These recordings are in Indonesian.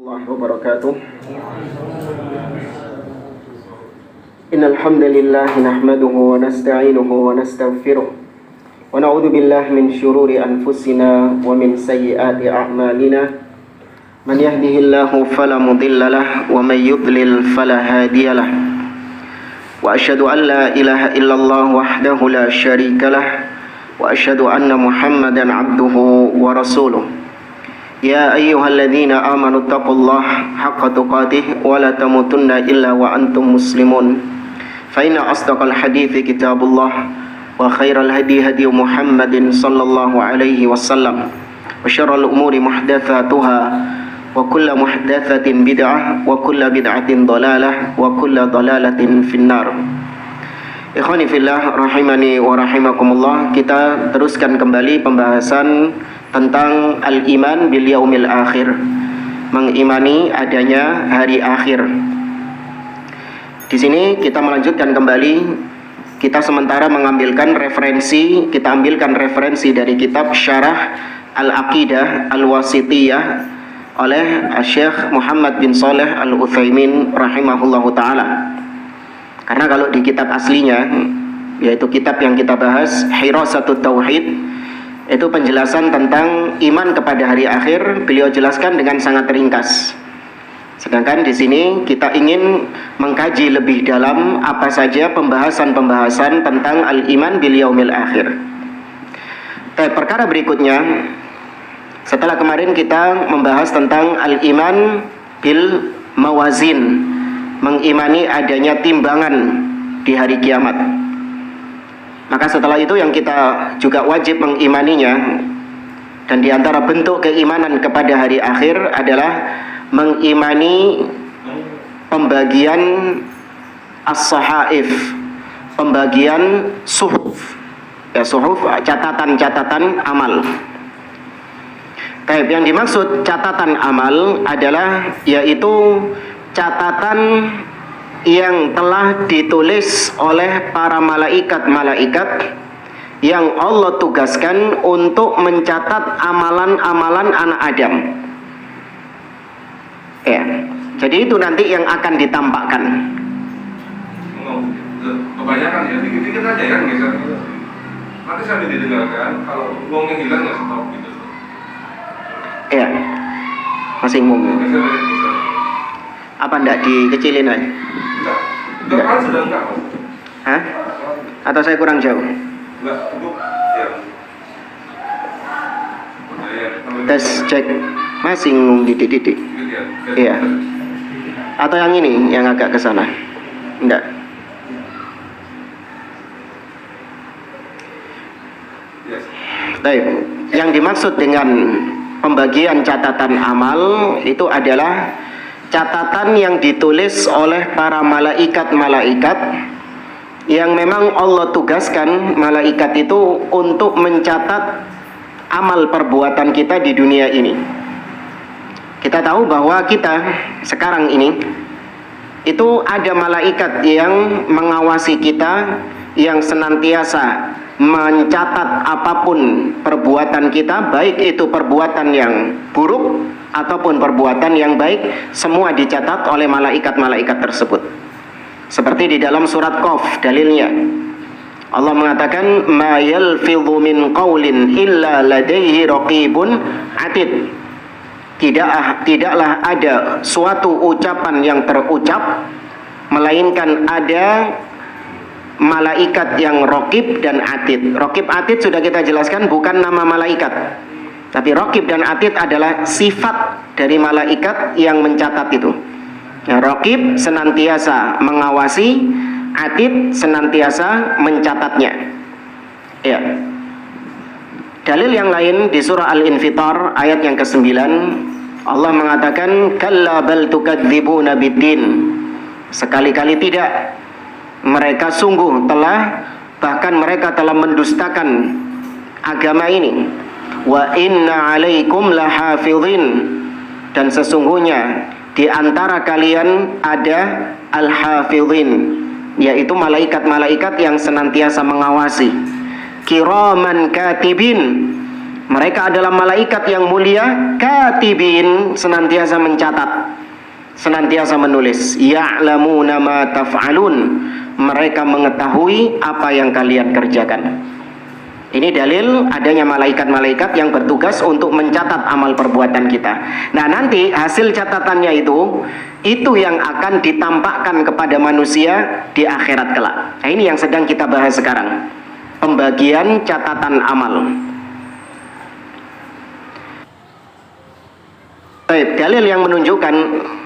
الله وبركاته. إن الحمد لله نحمده ونستعينه ونستغفره ونعوذ بالله من شرور أنفسنا ومن سيئات أعمالنا من يهده الله فلا مضل له ومن يضلل فلا هادي له وأشهد أن لا إله إلا الله وحده لا شريك له وأشهد أن محمدا عبده ورسوله. يا أيها الذين آمنوا اتقوا الله حق تقاته ولا تموتن إلا وأنتم مسلمون فإن أصدق الحديث كتاب الله وخير الهدي هدي محمد صلى الله عليه وسلم وشر الأمور محدثاتها وكل محدثة بدعة وكل بدعة ضلالة وكل ضلالة في النار. Ikhwani fillah rahimani wa rahimakumullah, kita teruskan kembali pembahasan tentang al-iman bil yaumil akhir, mengimani adanya hari akhir. Di sini kita melanjutkan kembali, kita sementara mengambilkan referensi, dari kitab Syarah Al-Aqidah Al-Wasithiyah oleh Syekh Muhammad bin Shalih Al-Utsaimin rahimahullahu taala. Karena kalau di kitab aslinya, yaitu kitab yang kita bahas, Hirasatut Tauhid, itu penjelasan tentang iman kepada hari akhir beliau jelaskan dengan sangat ringkas. Sedangkan di sini kita ingin mengkaji lebih dalam apa saja pembahasan-pembahasan tentang al-iman bil yaumil akhir. Perkara berikutnya, setelah kemarin kita membahas tentang al-iman bil mawazin, mengimani adanya timbangan di hari kiamat. Maka setelah itu yang kita juga wajib mengimaninya, dan di antara bentuk keimanan kepada hari akhir adalah mengimani pembagian as-sahaif, pembagian suhuf, suhuf catatan amal. Yang dimaksud catatan amal adalah yaitu catatan yang telah ditulis oleh para malaikat-malaikat yang Allah tugaskan untuk mencatat amalan-amalan anak Adam. Jadi itu nanti yang akan ditampakkan. Kebanyakan ya, dikit-dikit aja ya, misalnya. Nanti sambil didengarkan, kalau uangnya hilang nggak stop gitu. Masih ngomong. Apa enggak dikecilin aja? Enggak, kan sudah enggak. Hah? Atau saya kurang jauh? Enggak, cukup. Ya. Tes cek. Masih ngomong didik-didik. Iya. Atau yang ini yang agak ke sana? Enggak. Baik. Yang dimaksud dengan pembagian catatan amal itu adalah catatan yang ditulis oleh para malaikat-malaikat yang memang Allah tugaskan malaikat itu untuk mencatat amal perbuatan kita di dunia ini. Kita tahu bahwa kita sekarang ini itu ada malaikat yang mengawasi kita, yang senantiasa mencatat apapun perbuatan kita, baik itu perbuatan yang buruk ataupun perbuatan yang baik, semua dicatat oleh malaikat-malaikat tersebut. Seperti di dalam surat Qaf, dalilnya Allah mengatakan ma yalfidhu min qaulin illa ladaihi raqibun atid. Tidaklah ada suatu ucapan yang terucap melainkan ada malaikat yang raqib dan atid. Raqib atid sudah kita jelaskan bukan nama malaikat, tapi raqib dan atid adalah sifat dari malaikat yang mencatat itu. Raqib senantiasa mengawasi, atid senantiasa mencatatnya. Dalil yang lain di surah Al-Infitar ayat yang ke-9, Allah mengatakan kalla bal tukadzibuna biddin. Sekali-kali tidak, mereka sungguh bahkan mereka telah mendustakan agama ini. Wa inna alaikum lahafidhin, dan sesungguhnya di antara kalian ada al-hafidhin, yaitu malaikat-malaikat yang senantiasa mengawasi. Kiraman katibin, Mereka adalah malaikat yang mulia, katibin, senantiasa mencatat, senantiasa menulis. Ya'lamuna ma taf'alun, mereka mengetahui apa yang kalian kerjakan. Ini dalil adanya malaikat-malaikat yang bertugas untuk mencatat amal perbuatan kita. Nah, nanti hasil catatannya itu yang akan ditampakkan kepada manusia di akhirat kelak. Nah, ini yang sedang kita bahas sekarang, pembagian catatan amal. Baik, dalil yang menunjukkan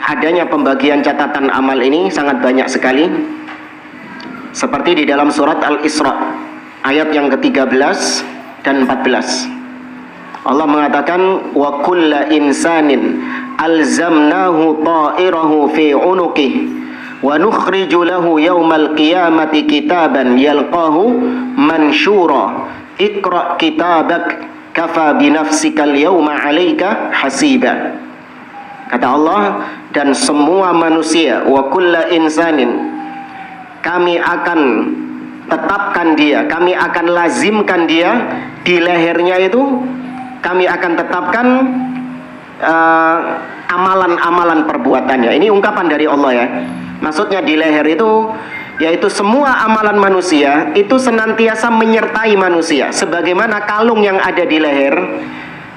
adanya pembagian catatan amal ini sangat banyak sekali. Seperti di dalam surat Al-Isra ayat yang ke-13 dan 14. Allah mengatakan wa kulla insanin alzamnahu ta'irahu fi 'unuqihi wa nukhriju lahu yawmal qiyamati kitaban yalqahu mansyura iqra kitabak kafa binafsikal yawma 'alaika hasiba. Kata Allah, dan semua manusia, wa kulla insanin, kami akan tetapkan dia, kami akan lazimkan dia di lehernya itu, kami akan tetapkan amalan-amalan perbuatannya. Ini ungkapan dari Allah ya. Maksudnya di leher itu, yaitu semua amalan manusia itu senantiasa menyertai manusia. Sebagaimana kalung yang ada di leher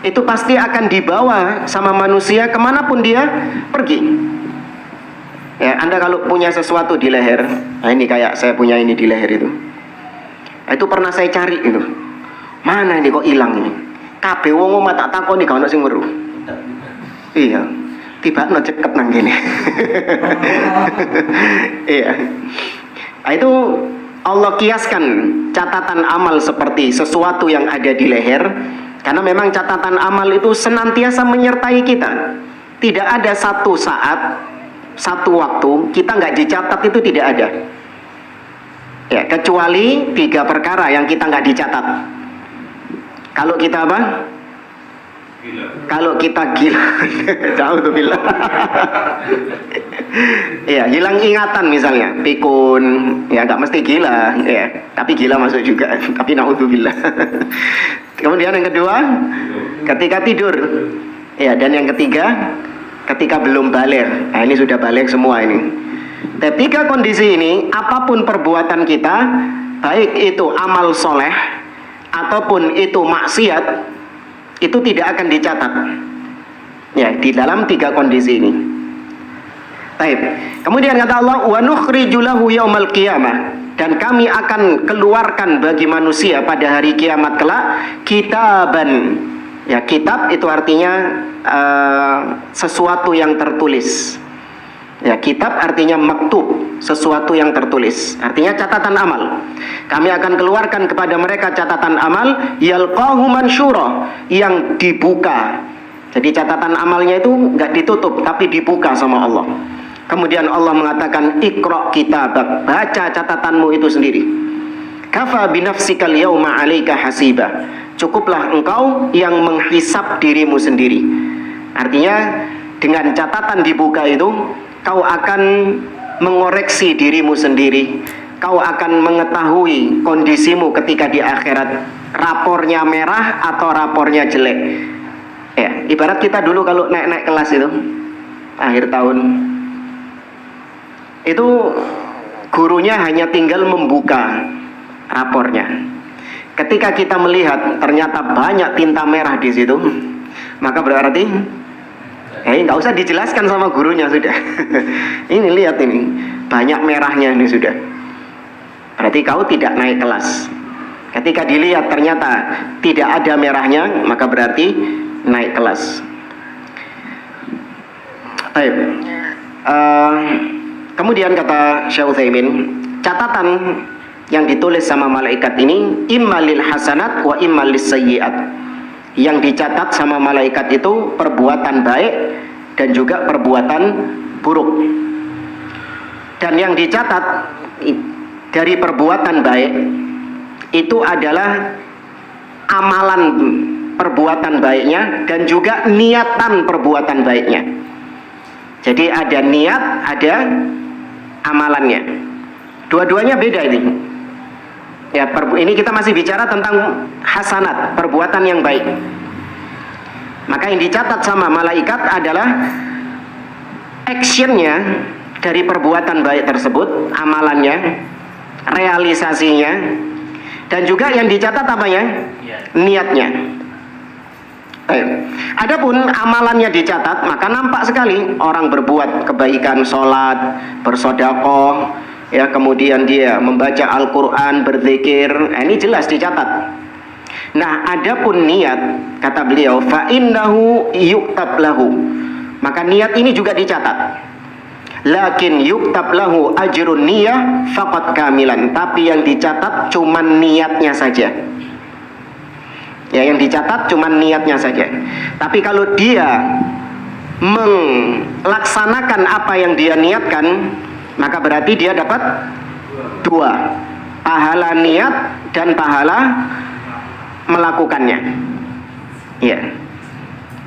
itu pasti akan dibawa sama manusia kemanapun dia pergi. Ya, Anda kalau punya sesuatu di leher, nah ini kayak saya punya ini di leher itu pernah saya cari itu. Mana ini kok hilang ini? Kabeh wong omah tak takoni gak ono sing weruh. Iya. Tiba-tiba ceket nang kene. Iya. Nah, itu Allah kiaskan catatan amal seperti sesuatu yang ada di leher. Karena memang catatan amal itu senantiasa menyertai kita. Tidak ada satu saat, satu waktu kita nggak dicatat, itu tidak ada. Ya, kecuali 3 perkara yang kita nggak dicatat. Kalau kita apa? Gila. Kalau kita gila, jauh tuh bilang. Iya, hilang ingatan misalnya, pikun, ya nggak mesti gila, ya, tapi gila masuk juga, tapi naudzubillah. Kemudian yang kedua, ketika tidur, ya, dan yang ketiga, ketika belum balik. Nah, ini sudah balik semua ini. Ketiga kondisi ini, apapun perbuatan kita, baik itu amal soleh ataupun itu maksiat, itu tidak akan dicatat. Ya, di dalam 3 kondisi ini. Baik. Kemudian kata Allah, wa nukhriju lahu yaumal qiyamah, dan kami akan keluarkan bagi manusia pada hari kiamat kelak kitaban. Ya, kitab itu artinya sesuatu yang tertulis. Ya, kitab artinya maktub, sesuatu yang tertulis. Artinya catatan amal. Kami akan keluarkan kepada mereka catatan amal yalqahu mansyura, yang dibuka. Jadi catatan amalnya itu enggak ditutup tapi dibuka sama Allah. Kemudian Allah mengatakan iqra kitabak, baca catatanmu itu sendiri. Kafa binafsikal yauma 'alaika hasiba. Cukuplah engkau yang menghisap dirimu sendiri. Artinya dengan catatan dibuka itu kau akan mengoreksi dirimu sendiri. Kau akan mengetahui kondisimu ketika di akhirat, rapornya merah atau rapornya jelek. Ya, ibarat kita dulu kalau naik kelas itu akhir tahun, itu gurunya hanya tinggal membuka rapornya. Ketika kita melihat ternyata banyak tinta merah di situ, maka berarti nggak usah dijelaskan sama gurunya sudah. Ini lihat ini, banyak merahnya ini sudah. Berarti kau tidak naik kelas. Ketika dilihat ternyata tidak ada merahnya, maka berarti naik kelas. Baik. Kemudian kata Syekh Utsaimin, catatan yang ditulis sama malaikat ini imma lil hasanat wa imma lis sayyiat. Yang dicatat sama malaikat itu perbuatan baik dan juga perbuatan buruk. Dan yang dicatat dari perbuatan baik itu adalah amalan perbuatan baiknya dan juga niatan perbuatan baiknya. Jadi ada niat, ada amalannya. Dua-duanya beda ini. Ya, ini kita masih bicara tentang hasanat, perbuatan yang baik. Maka yang dicatat sama malaikat adalah actionnya dari perbuatan baik tersebut, amalannya, realisasinya, dan juga yang dicatat apanya? Niatnya. Adapun amalannya dicatat, maka nampak sekali orang berbuat kebaikan, sholat, bersedekah, ya, kemudian dia membaca Al-Quran, berzikir, ini jelas dicatat. Nah, adapun niat, kata beliau, fa innahu yuktab lahu, maka niat ini juga dicatat. Lakin yuktab lahu ajrun niyah faqat kamilan, tapi yang dicatat cuman niatnya saja. Ya, yang dicatat cuman niatnya saja. Tapi kalau dia melaksanakan apa yang dia niatkan, maka berarti dia dapat 2, pahala niat dan pahala melakukannya. Ya.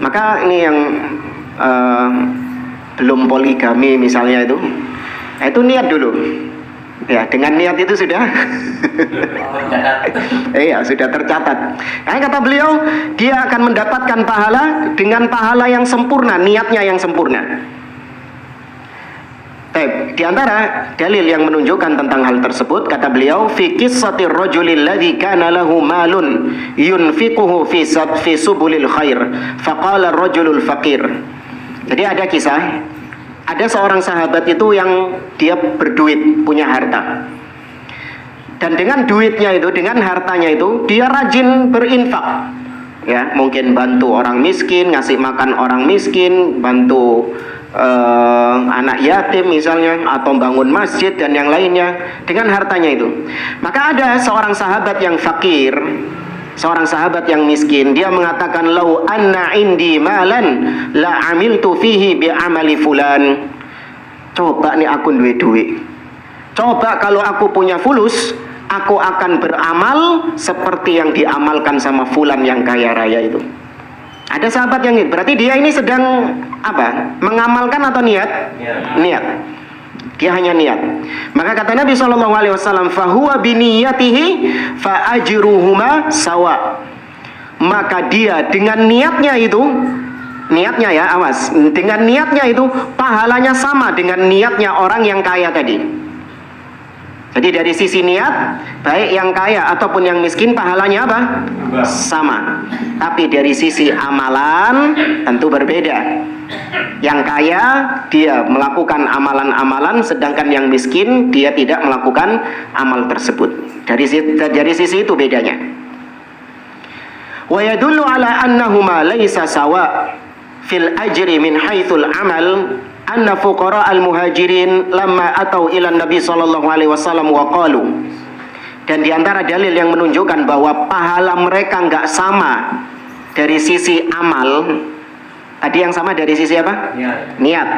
Maka ini yang belum poligami misalnya itu niat dulu. Ya, dengan niat itu sudah iya, sudah tercatat. Karena kata beliau, dia akan mendapatkan pahala dengan pahala yang sempurna, niatnya yang sempurna. Di antara dalil yang menunjukkan tentang hal tersebut, kata beliau, fi qissatir rajulil ladzi kana lahu malun yunfiquhu fi subulil khair, faqala ar-rajulul faqir. Jadi ada kisah, ada seorang sahabat itu yang dia berduit, punya harta. Dan dengan duitnya itu, dengan hartanya itu, dia rajin berinfak. Ya, mungkin bantu orang miskin, ngasih makan orang miskin, bantu anak yatim misalnya, atau bangun masjid dan yang lainnya dengan hartanya itu. Maka ada seorang sahabat yang fakir, seorang sahabat yang miskin, dia mengatakan, lau anna indi malan la amiltu fihi bi amali fulan. Coba nih aku duit, coba kalau aku punya fulus, aku akan beramal seperti yang diamalkan sama fulan yang kaya raya itu. Ada sahabat yang itu, berarti dia ini sedang apa? Mengamalkan atau niat? Niat. Dia hanya niat. Maka kata Nabi SAW, fahuwa biniyatihi fa ajruhuma sawa. Maka dia dengan niatnya itu, niatnya ya, awas, dengan niatnya itu pahalanya sama dengan niatnya orang yang kaya tadi. Jadi dari sisi niat, baik yang kaya ataupun yang miskin, pahalanya apa? Sama. Tapi dari sisi amalan tentu berbeda. Yang kaya dia melakukan amalan-amalan, sedangkan yang miskin dia tidak melakukan amal tersebut. Dari sisi itu bedanya. Wa yadullu ala annahuma laisa sawa fil ajri min haitsul amal anna fuqara al-muhajirin lamma atau ila Nabi sallallahu alaihi wasallam wa qalu. Dan di antara dalil yang menunjukkan bahwa pahala mereka enggak sama dari sisi amal. Tadi yang sama dari sisi apa? Niat.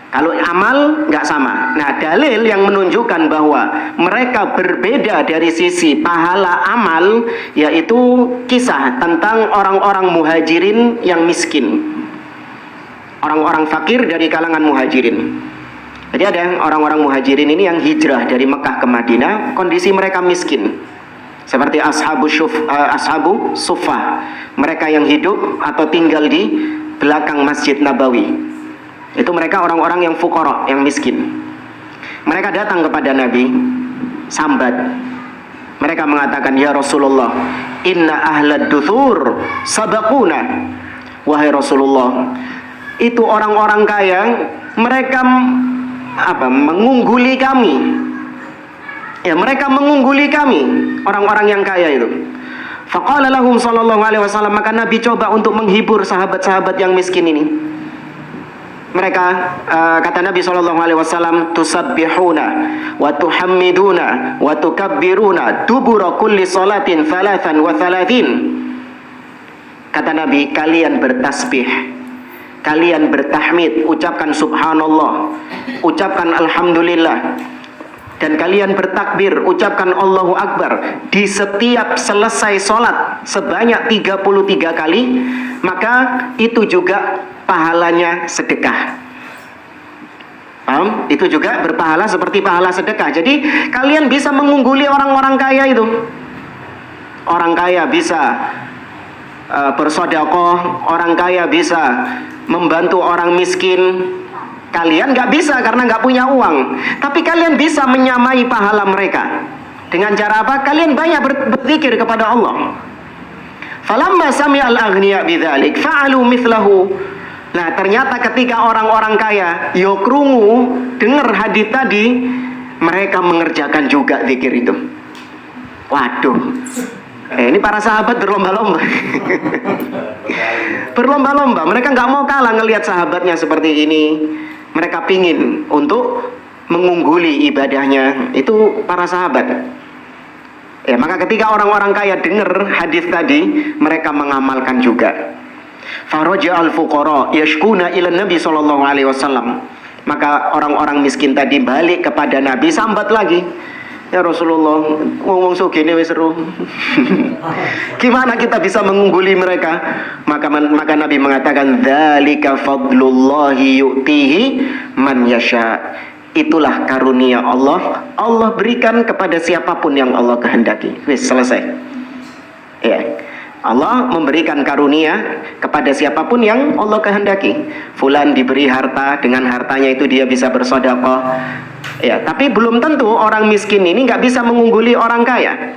Kalau amal enggak sama. Nah, dalil yang menunjukkan bahwa mereka berbeda dari sisi pahala amal yaitu kisah tentang orang-orang muhajirin yang miskin. Orang-orang fakir dari kalangan muhajirin. Jadi ada orang-orang muhajirin ini yang hijrah dari Mekah ke Madinah, kondisi mereka miskin. Seperti ashabu suffah, mereka yang hidup atau tinggal di belakang Masjid Nabawi. Itu mereka orang-orang yang fuqara, yang miskin. Mereka datang kepada Nabi, sambat. Mereka mengatakan, ya Rasulullah, inna ahlad duthur sabaquna. Wahai Rasulullah, itu orang-orang kaya, mereka mengungguli kami. Ya, mereka mengungguli kami, orang-orang yang kaya itu. Faqala lahum sallallahu alaihi wasallam, maka Nabi coba untuk menghibur sahabat-sahabat yang miskin ini. Mereka kata Nabi sallallahu alaihi wasallam, tusabbihuna wa tuhammiduna wa tukabbiruna dubura kulli salatin 33. Kata Nabi, kalian bertasbih, kalian bertahmid, ucapkan subhanallah, ucapkan alhamdulillah, dan kalian bertakbir, ucapkan Allahu Akbar di setiap selesai sholat sebanyak 33 kali, maka itu juga pahalanya sedekah. Paham? Itu juga berpahala seperti pahala sedekah. Jadi kalian bisa mengungguli orang-orang kaya itu. Orang kaya bisa bersedekah, orang kaya bisa membantu orang miskin. Kalian nggak bisa karena nggak punya uang. Tapi kalian bisa menyamai pahala mereka. Dengan cara apa? Kalian banyak berzikir kepada Allah. Falamma sami'al aghniya bidzalik fa'alu mithlahu. Nah, ternyata ketika orang-orang kaya yo krungu dengar hadis tadi, mereka mengerjakan juga zikir itu. Waduh. Ini para sahabat berlomba-lomba. Berlomba-lomba, mereka nggak mau kalah ngelihat sahabatnya seperti ini. Mereka pingin untuk mengungguli ibadahnya itu para sahabat. Ya, maka ketika orang-orang kaya dengar hadis tadi, mereka mengamalkan juga. Faraja al-fuqara yashkuna ila Nabi sallallahu alaihi wasallam. Maka orang-orang miskin tadi balik kepada Nabi sambat lagi. Ya Rasulullah, ngomong sugene wis seru. Gimana kita bisa mengungguli mereka? Maka Nabi mengatakan, "Dzalika fadlullahi yu'tihi man yasha." Itulah karunia Allah. Allah berikan kepada siapapun yang Allah kehendaki. Wis selesai. Ya. Allah memberikan karunia kepada siapapun yang Allah kehendaki. Fulan diberi harta, dengan hartanya itu dia bisa bersedekah. Ya, tapi belum tentu orang miskin ini nggak bisa mengungguli orang kaya.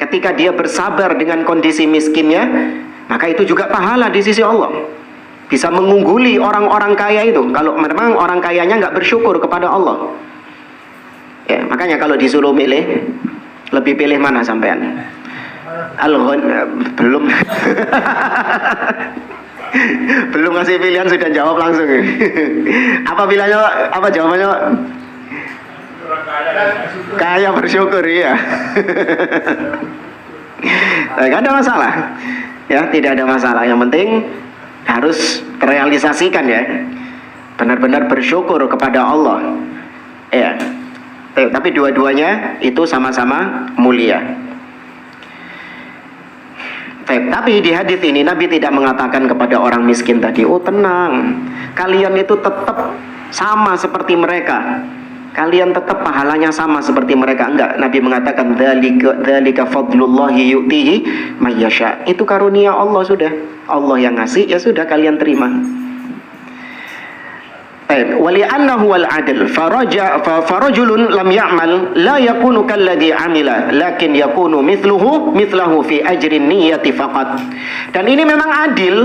Ketika dia bersabar dengan kondisi miskinnya, maka itu juga pahala di sisi Allah. Bisa mengungguli orang-orang kaya itu. Kalau memang orang kayanya nggak bersyukur kepada Allah. Ya, makanya kalau disuruh milih, lebih pilih mana sampean? Belum. Belum ngasih pilihan sudah jawab langsung. Apa pilihannya? Apa jawabannya? Kaya bersyukur, ya. Gak ada masalah. Ya, tidak ada masalah. Yang penting harus terrealisasikan ya. Benar-benar bersyukur kepada Allah. Ya. Tapi dua-duanya itu sama-sama mulia. Tapi di hadis ini Nabi tidak mengatakan kepada orang miskin tadi, "Oh tenang, kalian itu tetap sama seperti mereka. Kalian tetap pahalanya sama seperti mereka." Enggak, Nabi mengatakan, "Dzalika fadlullahi yu'tihi may yasha." Itu karunia Allah sudah. Allah yang ngasih, ya sudah kalian terima. Wali'annahu wal adl farajulun lam ya'mal la yakunu kalladhi amila lakin yakunu mithluhu fi ajrin niyyati faqat. Dan ini memang adil.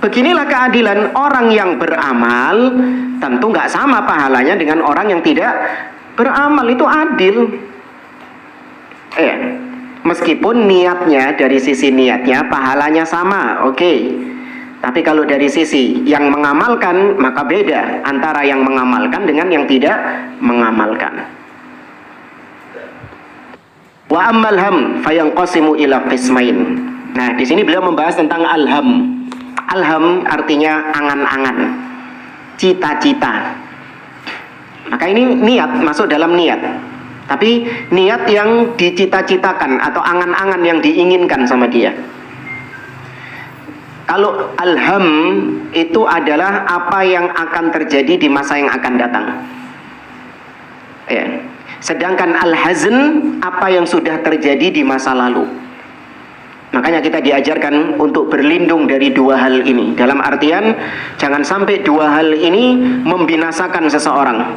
Beginilah keadilan. Orang yang beramal tentu nggak sama pahalanya dengan orang yang tidak beramal. Itu adil. Meskipun niatnya, dari sisi niatnya pahalanya sama, oke. Tapi kalau dari sisi yang mengamalkan, maka beda antara yang mengamalkan dengan yang tidak mengamalkan. Wa ammal ham fayanqasimu ila qismain. Nah, di sini beliau membahas tentang alham. Alham artinya angan-angan, cita-cita. Maka ini niat, masuk dalam niat. Tapi niat yang dicita-citakan atau angan-angan yang diinginkan sama dia. Kalau alham itu adalah apa yang akan terjadi di masa yang akan datang. Ya. Sedangkan al-hazn apa yang sudah terjadi di masa lalu. Makanya kita diajarkan untuk berlindung dari dua hal ini. Dalam artian jangan sampai dua hal ini membinasakan seseorang.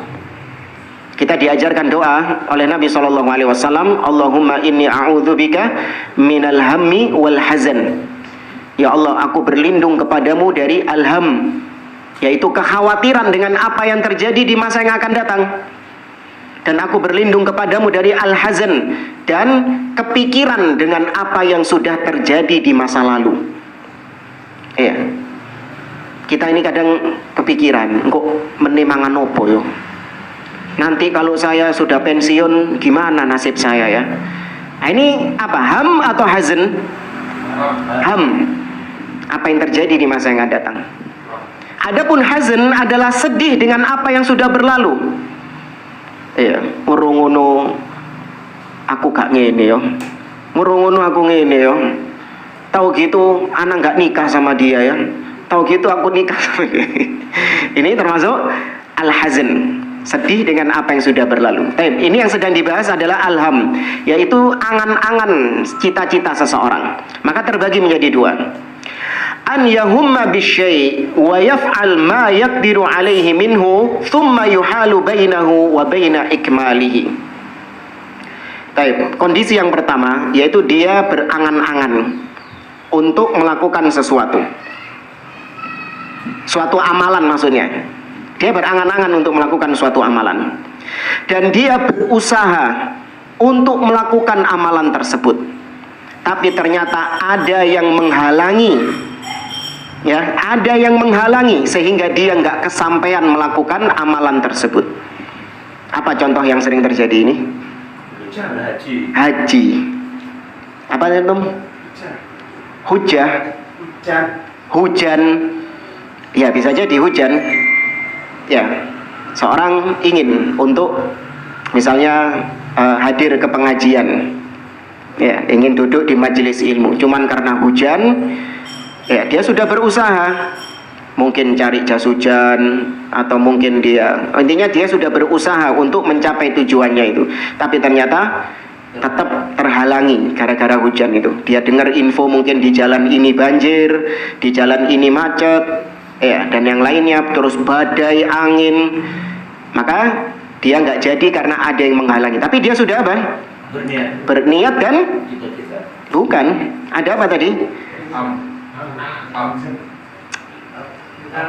Kita diajarkan doa oleh Nabi SAW, Allahumma inni a'udzubika minal hammi wal hazan. Ya Allah, aku berlindung kepadamu dari alham, yaitu kekhawatiran dengan apa yang terjadi di masa yang akan datang. Dan aku berlindung kepadamu dari al-hazan, dan kepikiran dengan apa yang sudah terjadi di masa lalu. Iya. Kita ini kadang kepikiran, kok menimangan opo yo. Nanti kalau saya sudah pensiun, gimana nasib saya ya? Nah, ini apa? Ham atau hazan? Ham. Apa yang terjadi di masa yang akan datang. Adapun hazan adalah sedih dengan apa yang sudah berlalu. Iya, murungono aku gak ngene yo. Murungono aku ngene yo. Tahu gitu anak gak nikah sama dia ya. Tahu gitu aku nikah sama dia. Ini termasuk al-hazn, sedih dengan apa yang sudah berlalu. Ini yang sedang dibahas adalah alham, yaitu angan-angan cita-cita seseorang. Maka terbagi menjadi dua. An yahumma bisyai' wa yaf'al ma yaqdiru alaihi minhu thumma yuhalu bainahu wa baina ikmalihi. Kondisi yang pertama yaitu dia berangan-angan untuk melakukan sesuatu amalan, maksudnya dia berangan-angan untuk melakukan suatu amalan dan dia berusaha untuk melakukan amalan tersebut, tapi ternyata ada yang menghalangi, ada yang menghalangi sehingga dia nggak kesampaian melakukan amalan tersebut. Apa contoh yang sering terjadi ini? Haji. Apa itu? Hujan. Ya, bisa jadi hujan. Ya, seorang ingin untuk misalnya hadir ke pengajian, ya, ingin duduk di majelis ilmu, cuman karena hujan, ya, dia sudah berusaha, mungkin cari jas hujan, atau mungkin intinya dia sudah berusaha untuk mencapai tujuannya itu, tapi ternyata tetap terhalangi gara-gara hujan itu. Dia dengar info mungkin di jalan ini banjir, di jalan ini macet, ya, dan yang lainnya, terus badai, angin, maka dia nggak jadi karena ada yang menghalangi. Tapi dia sudah apa? Berniat dan bukan. Ada apa tadi?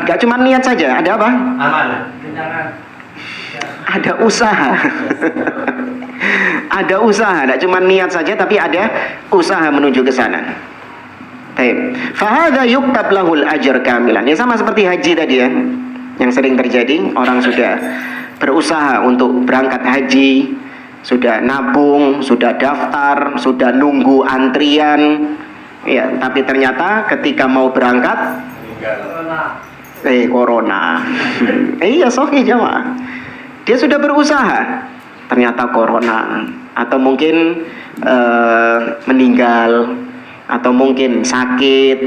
Gak cuma niat saja, ada apa? Ada usaha. Ada usaha, tidak cuma niat saja, tapi ada usaha menuju ke sana. Fahadha yuktab lahul ajr kamilan. Ya, sama seperti haji tadi ya, yang sering terjadi. Orang sudah berusaha untuk berangkat haji, sudah nabung, sudah daftar, sudah nunggu antrian, ya, tapi ternyata ketika mau berangkat corona. Iya, sahih jamaah. Dia sudah berusaha, ternyata corona, atau mungkin meninggal, atau mungkin sakit,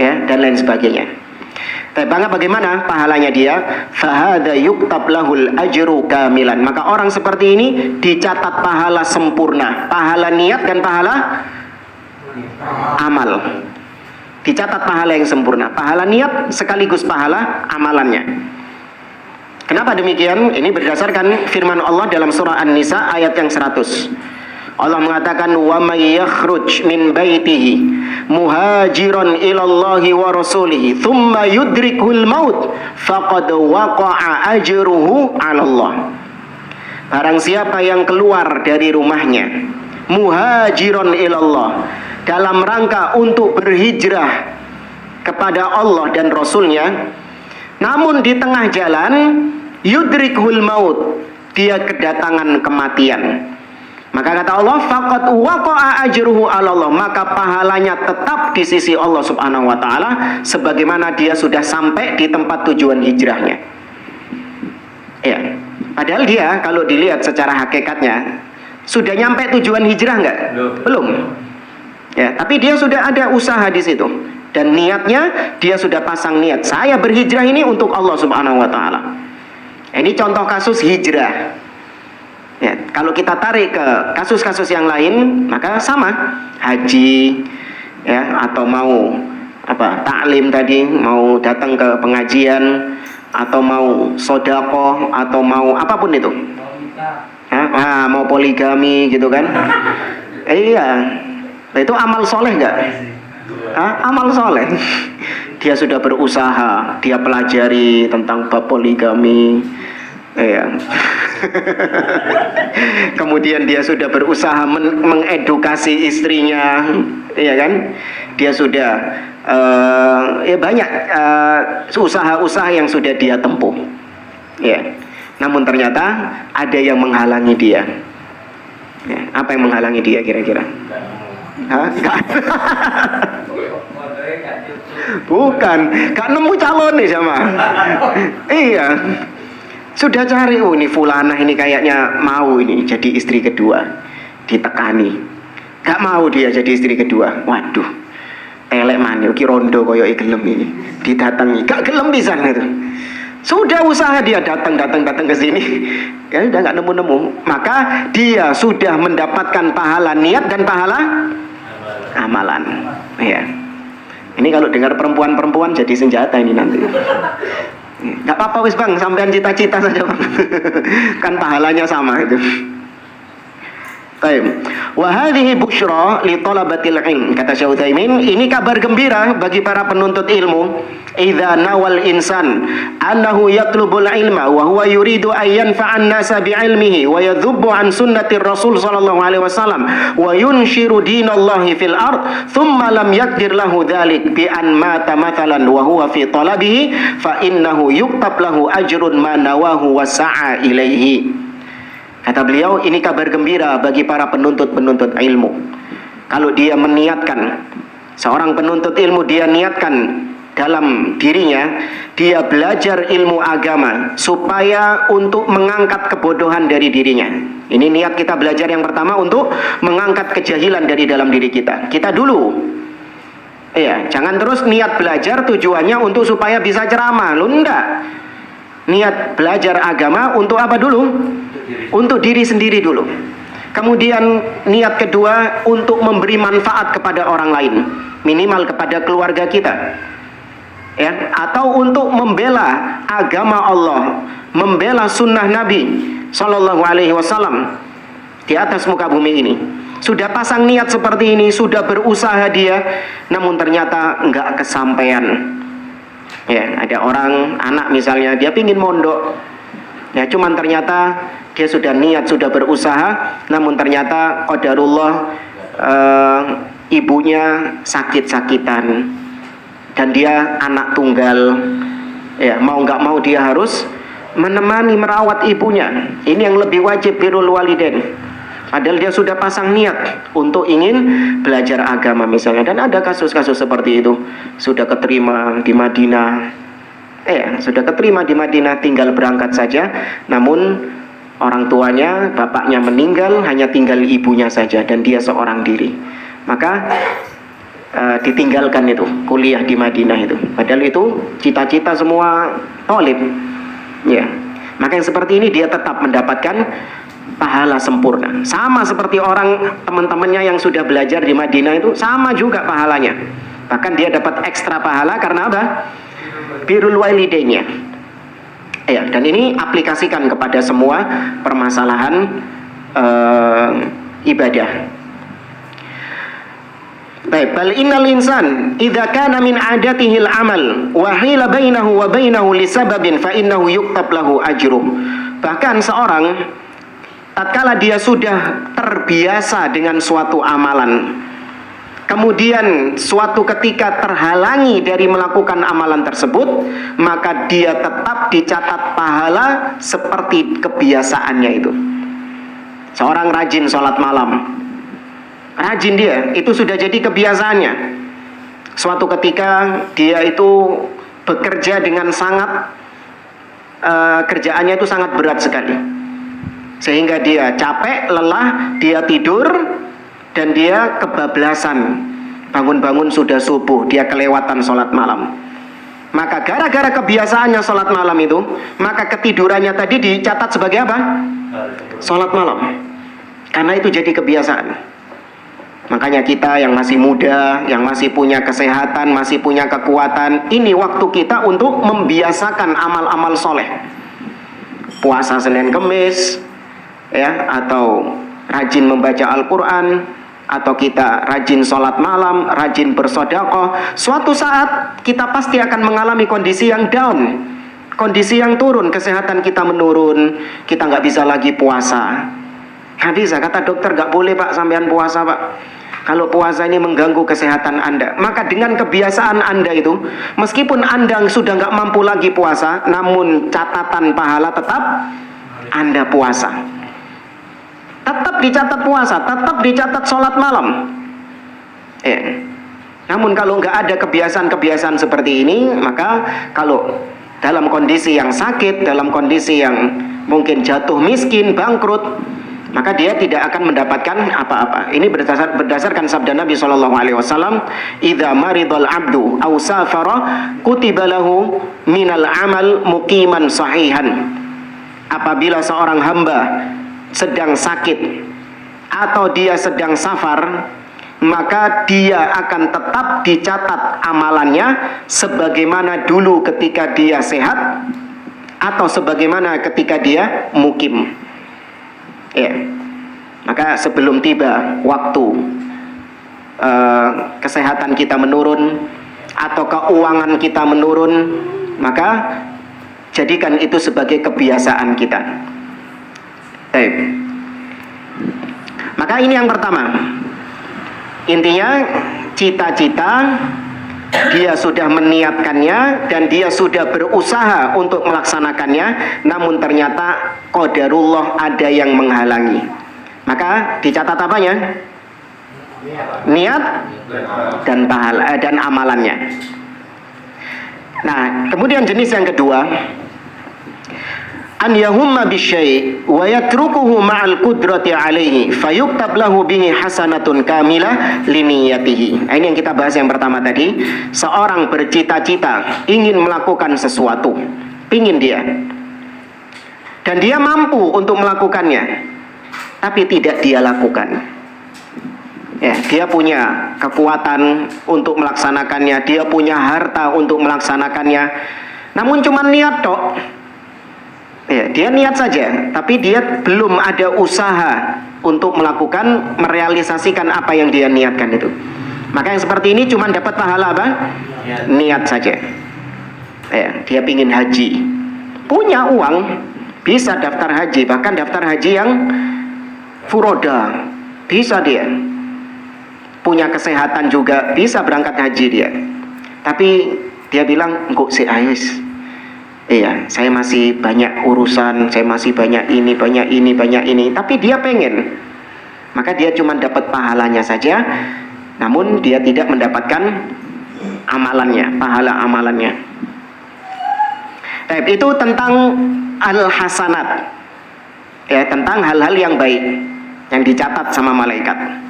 ya, dan lain sebagainya. Tapi bagaimana pahalanya dia? Fahada yuktab lahul ajru kamilan. Maka orang seperti ini dicatat pahala sempurna, pahala niat dan pahala amal. Dicatat pahala yang sempurna, pahala niat sekaligus pahala amalannya. Kenapa demikian? Ini berdasarkan firman Allah dalam surah An-Nisa ayat yang 100. Allah mengatakan, wa may yakhruj min baitihi muhajiran ilallahi wa rasulihi thumma yudrikul maut faqad waqa'a ajruhu 'ala Allah. Barang siapa yang keluar dari rumahnya muhajiran ilallah, dalam rangka untuk berhijrah kepada Allah dan Rasulnya, namun di tengah jalan yudrikul maut, dia kedatangan kematian, maka kata Allah, faqad waqa'a ajruhu 'ala Allah, maka pahalanya tetap di sisi Allah Subhanahu wa taala sebagaimana dia sudah sampai di tempat tujuan hijrahnya. Ya, padahal dia kalau dilihat secara hakikatnya sudah nyampe tujuan hijrah enggak? Belum. Ya, tapi dia sudah ada usaha di situ dan niatnya dia sudah pasang niat, saya berhijrah ini untuk Allah Subhanahu wa taala. Ini contoh kasus hijrah. Ya, kalau kita tarik ke kasus-kasus yang lain, maka sama, haji, ya, atau mau taklim tadi, mau datang ke pengajian, atau mau sodaqoh, atau mau apapun itu, mau poligami gitu kan? Iya, itu amal soleh nggak? Amal soleh. Dia sudah berusaha, dia pelajari tentang bab poligami. Iya. Kemudian dia sudah berusaha mengedukasi istrinya, iya kan? Dia sudah banyak usaha-usaha yang sudah dia tempuh, ya. Namun ternyata ada yang menghalangi dia. Ya, apa yang menghalangi dia kira-kira? Bukan, gak nemu calon nih sama. Iya. Sudah cari, ini fulanah ini kayaknya mau ini jadi istri kedua, ditekani, gak mau dia jadi istri kedua. Waduh, telek manyo ki rondo koyo gelem iki didatangi gak gelem pisan itu. Sudah usaha dia datang ke sini, ya udah nggak nemu, maka dia sudah mendapatkan pahala niat dan pahala amalan. Ya, ini kalau dengar perempuan jadi senjata ini nanti. Nggak apa-apa wis bang, sampean cita-cita saja bang, kan pahalanya sama itu. Baik. Wa hadhihi busyra li talabatil ilm. Kata Syekh Utsaimin, ini kabar gembira bagi para penuntut ilmu. Idza nawal insan annahu yatlubul ilma wa huwa yuridu an yanfa'an nasa bi'ilmihi wa yadhubbu an sunnatir rasul sallallahu alaihi wasallam wa yunshiru dinallahi fil ard thumma lam yaqdir lahu dhalik bi an mata mathalan wa huwa fi talabihi fa innahu yuktab lahu ajrun ma nawahu wa sa'a ilaihi. Kata beliau, ini kabar gembira bagi para penuntut-penuntut ilmu. Kalau dia meniatkan, seorang penuntut ilmu dia niatkan dalam dirinya, dia belajar ilmu agama supaya untuk mengangkat kebodohan dari dirinya. Ini niat kita belajar yang pertama, untuk mengangkat kejahilan dari dalam diri kita. Kita dulu. Iya, jangan terus niat belajar tujuannya untuk supaya bisa ceramah. Lu enggak. Niat belajar agama untuk apa dulu? Untuk diri sendiri dulu. Kemudian niat kedua untuk memberi manfaat kepada orang lain, minimal kepada keluarga kita, ya, atau untuk membela agama Allah, membela sunnah Nabi Sallallahu Alaihi Wasallam di atas muka bumi ini. Sudah pasang niat seperti ini, sudah berusaha dia, namun ternyata enggak kesampaian. Ya, ada orang anak misalnya dia pingin mondok, ya, cuman ternyata dia sudah niat, sudah berusaha, namun ternyata qadarullah ibunya sakit-sakitan dan dia anak tunggal, ya, mau nggak mau dia harus menemani merawat ibunya. Ini yang lebih wajib, birrul walidain. Padahal dia sudah pasang niat untuk ingin belajar agama misalnya, dan ada kasus-kasus seperti itu. Sudah keterima di Madinah, sudah keterima di Madinah, tinggal berangkat saja, namun orang tuanya, bapaknya meninggal, hanya tinggal ibunya saja dan dia seorang diri. Maka ditinggalkan itu kuliah di Madinah itu. Padahal itu cita-cita semua thalib. Ya. Maka yang seperti ini dia tetap mendapatkan pahala sempurna. Sama seperti orang teman-temannya yang sudah belajar di Madinah itu, sama juga pahalanya. Bahkan dia dapat ekstra pahala karena apa? Birrul walidainnya. Ya, dan ini aplikasikan kepada semua permasalahan ibadah. Baik, bal innal insan idza kana min adatihil amal wa hila bainahu wa bainahu li sababin fa innahu yuktab lahu ajruh. Bahkan seorang tatkala dia sudah terbiasa dengan suatu amalan, kemudian suatu ketika terhalangi dari melakukan amalan tersebut, maka dia tetap dicatat pahala seperti kebiasaannya itu. Seorang rajin sholat malam, rajin dia, itu sudah jadi kebiasaannya. Suatu ketika dia itu bekerja dengan sangat kerjaannya itu sangat berat sekali, sehingga dia capek, lelah, dia tidur dan dia kebablasan. Bangun-bangun sudah subuh, dia kelewatan sholat malam. Maka gara-gara kebiasaannya sholat malam itu, maka ketidurannya tadi dicatat sebagai apa? Sholat malam. Karena itu jadi kebiasaan. Makanya kita yang masih muda, yang masih punya kesehatan, masih punya kekuatan, ini waktu kita untuk membiasakan amal-amal soleh. Puasa Senin Kemis, ya, atau rajin membaca Al-Quran, atau kita rajin sholat malam, rajin bersedekah. Suatu saat kita pasti akan mengalami kondisi yang down, kondisi yang turun, kesehatan kita menurun, kita nggak bisa lagi puasa. Nggak bisa, kata dokter, nggak boleh pak sampean puasa pak. Kalau puasa ini mengganggu kesehatan Anda. Maka dengan kebiasaan Anda itu, meskipun Anda sudah nggak mampu lagi puasa, namun catatan pahala tetap Anda puasa. Tetap dicatat puasa, tetap dicatat sholat malam. Namun kalau nggak ada kebiasaan-kebiasaan seperti ini, maka kalau dalam kondisi yang sakit, dalam kondisi yang mungkin jatuh miskin, bangkrut, maka dia tidak akan mendapatkan apa-apa. Ini berdasarkan sabda Nabi SAW, "Idza maridal abdu aw safara kutiba lahu minal amal muqiman sahihan." Apabila seorang hamba sedang sakit atau dia sedang safar, maka dia akan tetap dicatat amalannya sebagaimana dulu ketika dia sehat atau sebagaimana ketika dia mukim. Ya. Maka sebelum tiba waktu kesehatan kita menurun atau keuangan kita menurun, maka jadikan itu sebagai kebiasaan kita. Baik. Maka ini yang pertama. Intinya cita-cita dia sudah meniatkannya dan dia sudah berusaha untuk melaksanakannya, namun ternyata qadarullah ada yang menghalangi. Maka dicatat apanya? Niat dan pahala dan amalannya. Nah, kemudian jenis yang kedua, an yahumma bisyai' wa yatrukuhu ma'al qudrati alaihi fayuktab lahu bihi hasanatun kamilah liniyatihi. Nah, ini yang kita bahas yang pertama tadi. Seorang bercita-cita ingin melakukan sesuatu, ingin dia, dan dia mampu untuk melakukannya, tapi tidak dia lakukan. Ya, dia punya kekuatan untuk melaksanakannya, dia punya harta untuk melaksanakannya, namun cuma niat tok. Ya, dia niat saja, tapi dia belum ada usaha untuk melakukan, merealisasikan apa yang dia niatkan itu. Maka yang seperti ini cuma dapat pahala apa? Niat saja. Ya, dia pingin haji, punya uang, bisa daftar haji, bahkan daftar haji yang furoda, bisa dia. Punya kesehatan juga, bisa berangkat haji dia. Tapi dia bilang, "Engkau si Ais. Iya, saya masih banyak urusan, saya masih banyak ini, banyak ini, banyak ini." Tapi dia pengen. Maka dia cuma dapat pahalanya saja, namun dia tidak mendapatkan amalannya, pahala amalannya. Tapi itu tentang al-hasanat. Ya, tentang hal-hal yang baik yang dicatat sama malaikat.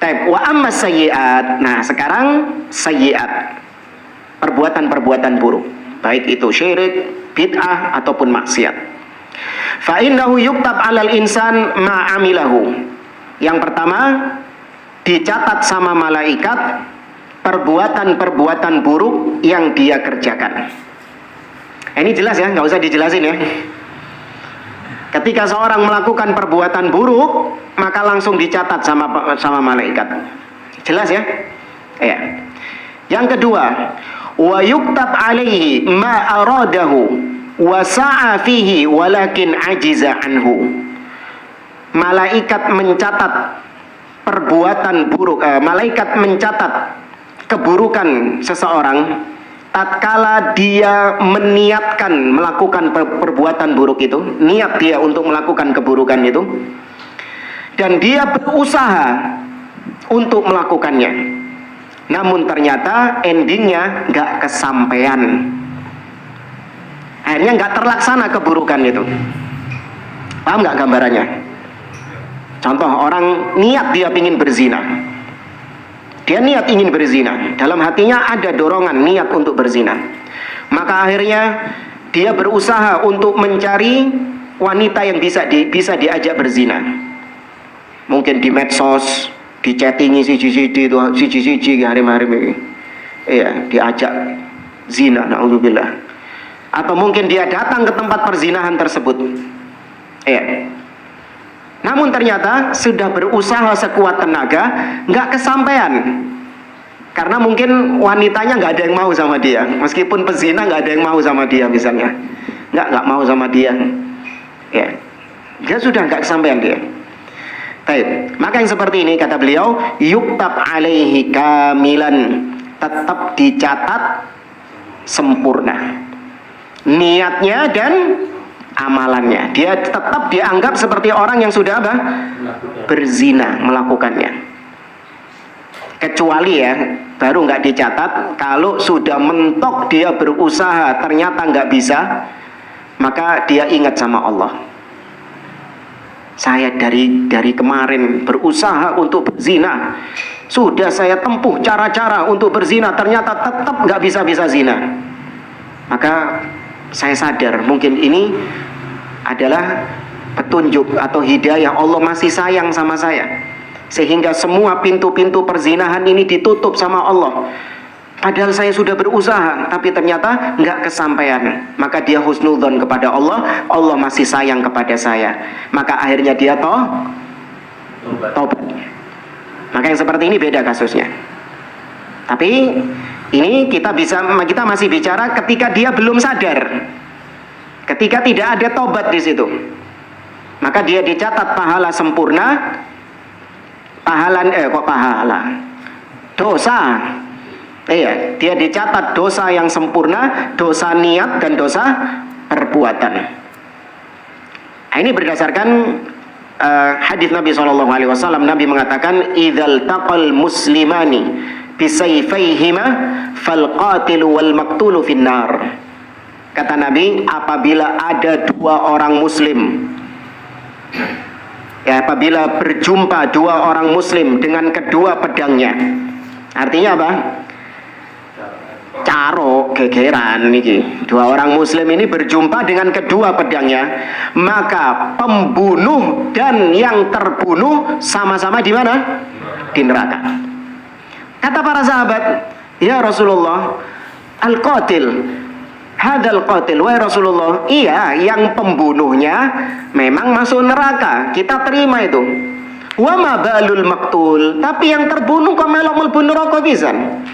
Wa amma sayyi'at. Nah, sekarang sayyi'at, perbuatan-perbuatan buruk, baik itu syirik, bid'ah ataupun maksiat. Fa innahu yuktab 'alal insan ma 'amilahu. Yang pertama, dicatat sama malaikat perbuatan-perbuatan buruk yang dia kerjakan. Ini jelas ya, nggak usah dijelasin ya. Ketika seorang melakukan perbuatan buruk, maka langsung dicatat sama malaikat. Jelas ya? Ya. Yang kedua, wa yuktab alaihi ma aradahu wa sa'a fihi walakin ajiza anhu. Malaikat mencatat perbuatan buruk, malaikat mencatat keburukan seseorang tatkala dia meniatkan melakukan perbuatan buruk itu, niat dia untuk melakukan keburukan itu, dan dia berusaha untuk melakukannya, namun ternyata endingnya nggak kesampaian, akhirnya nggak terlaksana keburukan itu. Paham nggak gambarannya? Contoh, orang niat dia ingin berzina. Dia niat ingin berzina, dalam hatinya ada dorongan niat untuk berzina. Maka akhirnya dia berusaha untuk mencari wanita yang bisa diajak berzina. Mungkin di medsos, di chattingi siji-siji hari-hari ini. Iya, diajak zina, naudzubillah. Atau mungkin dia datang ke tempat perzinahan tersebut. Iya. Namun ternyata sudah berusaha sekuat tenaga, nggak kesampaian. Karena mungkin wanitanya nggak ada yang mau sama dia, meskipun pezina nggak ada yang mau sama dia misalnya, nggak mau sama dia. Ya, dia sudah nggak kesampaian dia. Baik, maka yang seperti ini kata beliau, yuktab alaihi kamilan, tetap dicatat sempurna niatnya dan amalannya. Dia tetap dianggap seperti orang yang sudah apa? Berzina, melakukannya. Kecuali ya, baru nggak dicatat kalau sudah mentok dia berusaha ternyata nggak bisa, maka dia ingat sama Allah. Saya dari kemarin berusaha untuk berzina, sudah saya tempuh cara-cara untuk berzina, ternyata tetap nggak bisa zina. Maka saya sadar mungkin ini adalah petunjuk atau hidayah Allah masih sayang sama saya, sehingga semua pintu-pintu perzinahan ini ditutup sama Allah. Padahal saya sudah berusaha, tapi ternyata nggak kesampaian. Maka dia husnudzon kepada Allah, Allah masih sayang kepada saya. Maka akhirnya dia tobat. Maka yang seperti ini beda kasusnya. Tapi ini kita masih bicara ketika dia belum sadar, ketika tidak ada tobat di situ. Maka dia dicatat pahala sempurna, dosa. Iya, dia dicatat dosa yang sempurna, dosa niat dan dosa perbuatan. Nah, ini berdasarkan hadis Nabi SAW. Nabi mengatakan, "Idzal taqal muslimani bisayfayhima fal qatilu wal maqtulu finnar." Kata Nabi, apabila ada dua orang muslim, ya, apabila berjumpa dua orang muslim dengan kedua pedangnya, artinya apa? Caro gegeran niki. Dua orang muslim ini berjumpa dengan kedua pedangnya, maka pembunuh dan yang terbunuh sama-sama di mana? Di neraka. Kata para sahabat, "Ya Rasulullah, al-qatil, hadal qatil, wahai Rasulullah, iya, yang pembunuhnya memang masuk neraka, kita terima itu. Wa ma balul maqtul, tapi yang terbunuh kok melok mlebu neraka pisan?"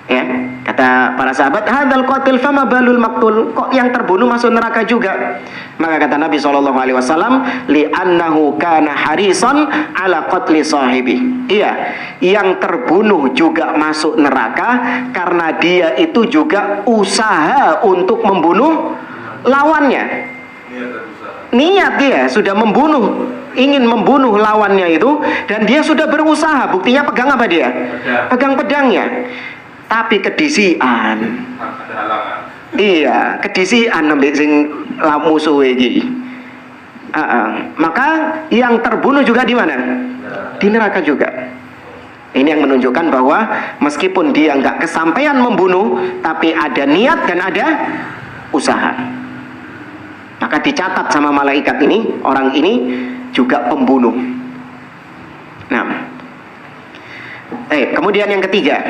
Ya, kata para sahabat, "Hadzal qatil fama balul maqtul, kok yang terbunuh masuk neraka juga?" Maka kata Nabi SAW, "Li'annahu kana harisan ala qatli sahibi." Iya, yang terbunuh juga masuk neraka karena dia itu juga usaha untuk membunuh lawannya. Niat dia sudah membunuh, ingin membunuh lawannya itu, dan dia sudah berusaha. Buktinya pegang apa dia? Pegang pedangnya. Tapi kedisian. Ada halangan. Iya, kedisian nambah sing musuh iki. Maka yang terbunuh juga di mana? Di neraka juga. Ini yang menunjukkan bahwa meskipun dia nggak kesampaian membunuh, tapi ada niat dan ada usaha. Maka dicatat sama malaikat ini, orang ini juga pembunuh. Nah, kemudian yang ketiga,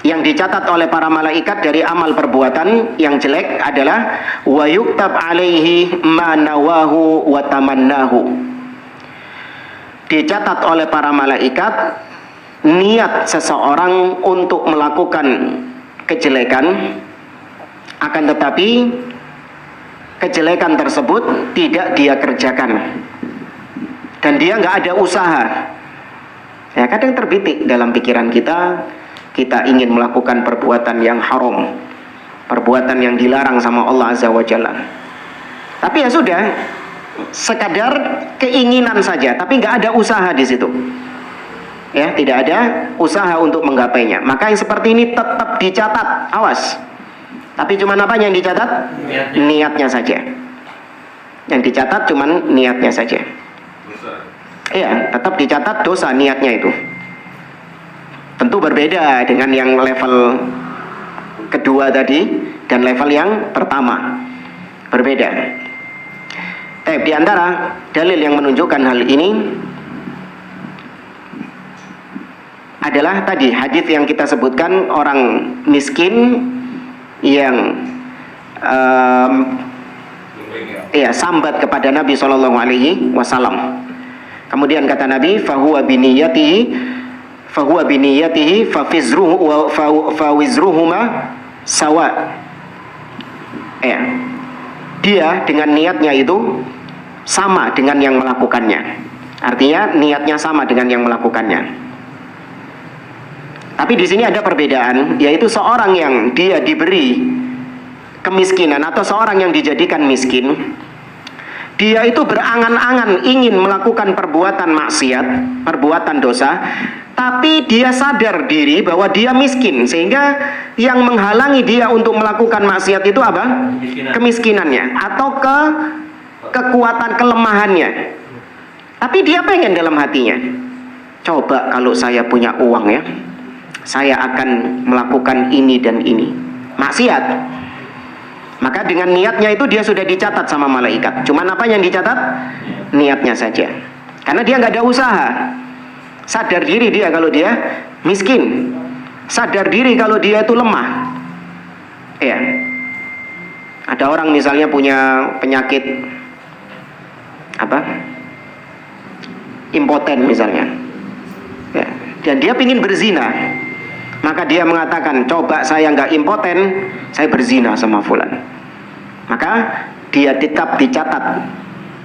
yang dicatat oleh para malaikat dari amal perbuatan yang jelek adalah wa yuktab alaihi ma nawahu wa tamannahu. Dicatat oleh para malaikat niat seseorang untuk melakukan kejelekan, akan tetapi kejelekan tersebut tidak dia kerjakan dan dia nggak ada usaha. Ya, kadang terbitik dalam pikiran kita ingin melakukan perbuatan yang haram, perbuatan yang dilarang sama Allah Azza wa Jalla. Tapi ya sudah, sekadar keinginan saja, tapi nggak ada usaha di situ. Ya, tidak ada usaha untuk menggapainya. Maka yang seperti ini tetap dicatat, awas. Tapi cuma apanya yang dicatat? Niatnya saja. Yang dicatat cuma niatnya saja. Iya, tetap dicatat dosa niatnya itu. Tentu berbeda dengan yang level kedua tadi dan level yang pertama. Berbeda. Di antara dalil yang menunjukkan hal ini adalah tadi hadis yang kita sebutkan, orang miskin yang sambat kepada Nabi SAW. Kemudian kata Nabi, fahuwa biniyatihi fawizruhuma sawa. Dia dengan niatnya itu sama dengan yang melakukannya. Artinya niatnya sama dengan yang melakukannya. Tapi di sini ada perbedaan, yaitu seorang yang dia diberi kemiskinan atau seorang yang dijadikan miskin, dia itu berangan-angan ingin melakukan perbuatan maksiat, perbuatan dosa, tapi dia sadar diri bahwa dia miskin, sehingga yang menghalangi dia untuk melakukan maksiat itu apa? Kemiskinannya atau kekuatan kelemahannya. Tapi dia pengen dalam hatinya, coba kalau saya punya uang ya, saya akan melakukan ini dan ini. Maksiat. Maka dengan niatnya itu dia sudah dicatat sama malaikat. Cuman apa yang dicatat? Niatnya saja. Karena dia nggak ada usaha. Sadar diri dia kalau dia miskin. Sadar diri kalau dia itu lemah. Ya. Ada orang misalnya punya penyakit apa? Impoten misalnya. Ya. Dan dia ingin berzina. Maka dia mengatakan, coba saya nggak impoten, saya berzina sama fulan. Maka dia tetap dicatat.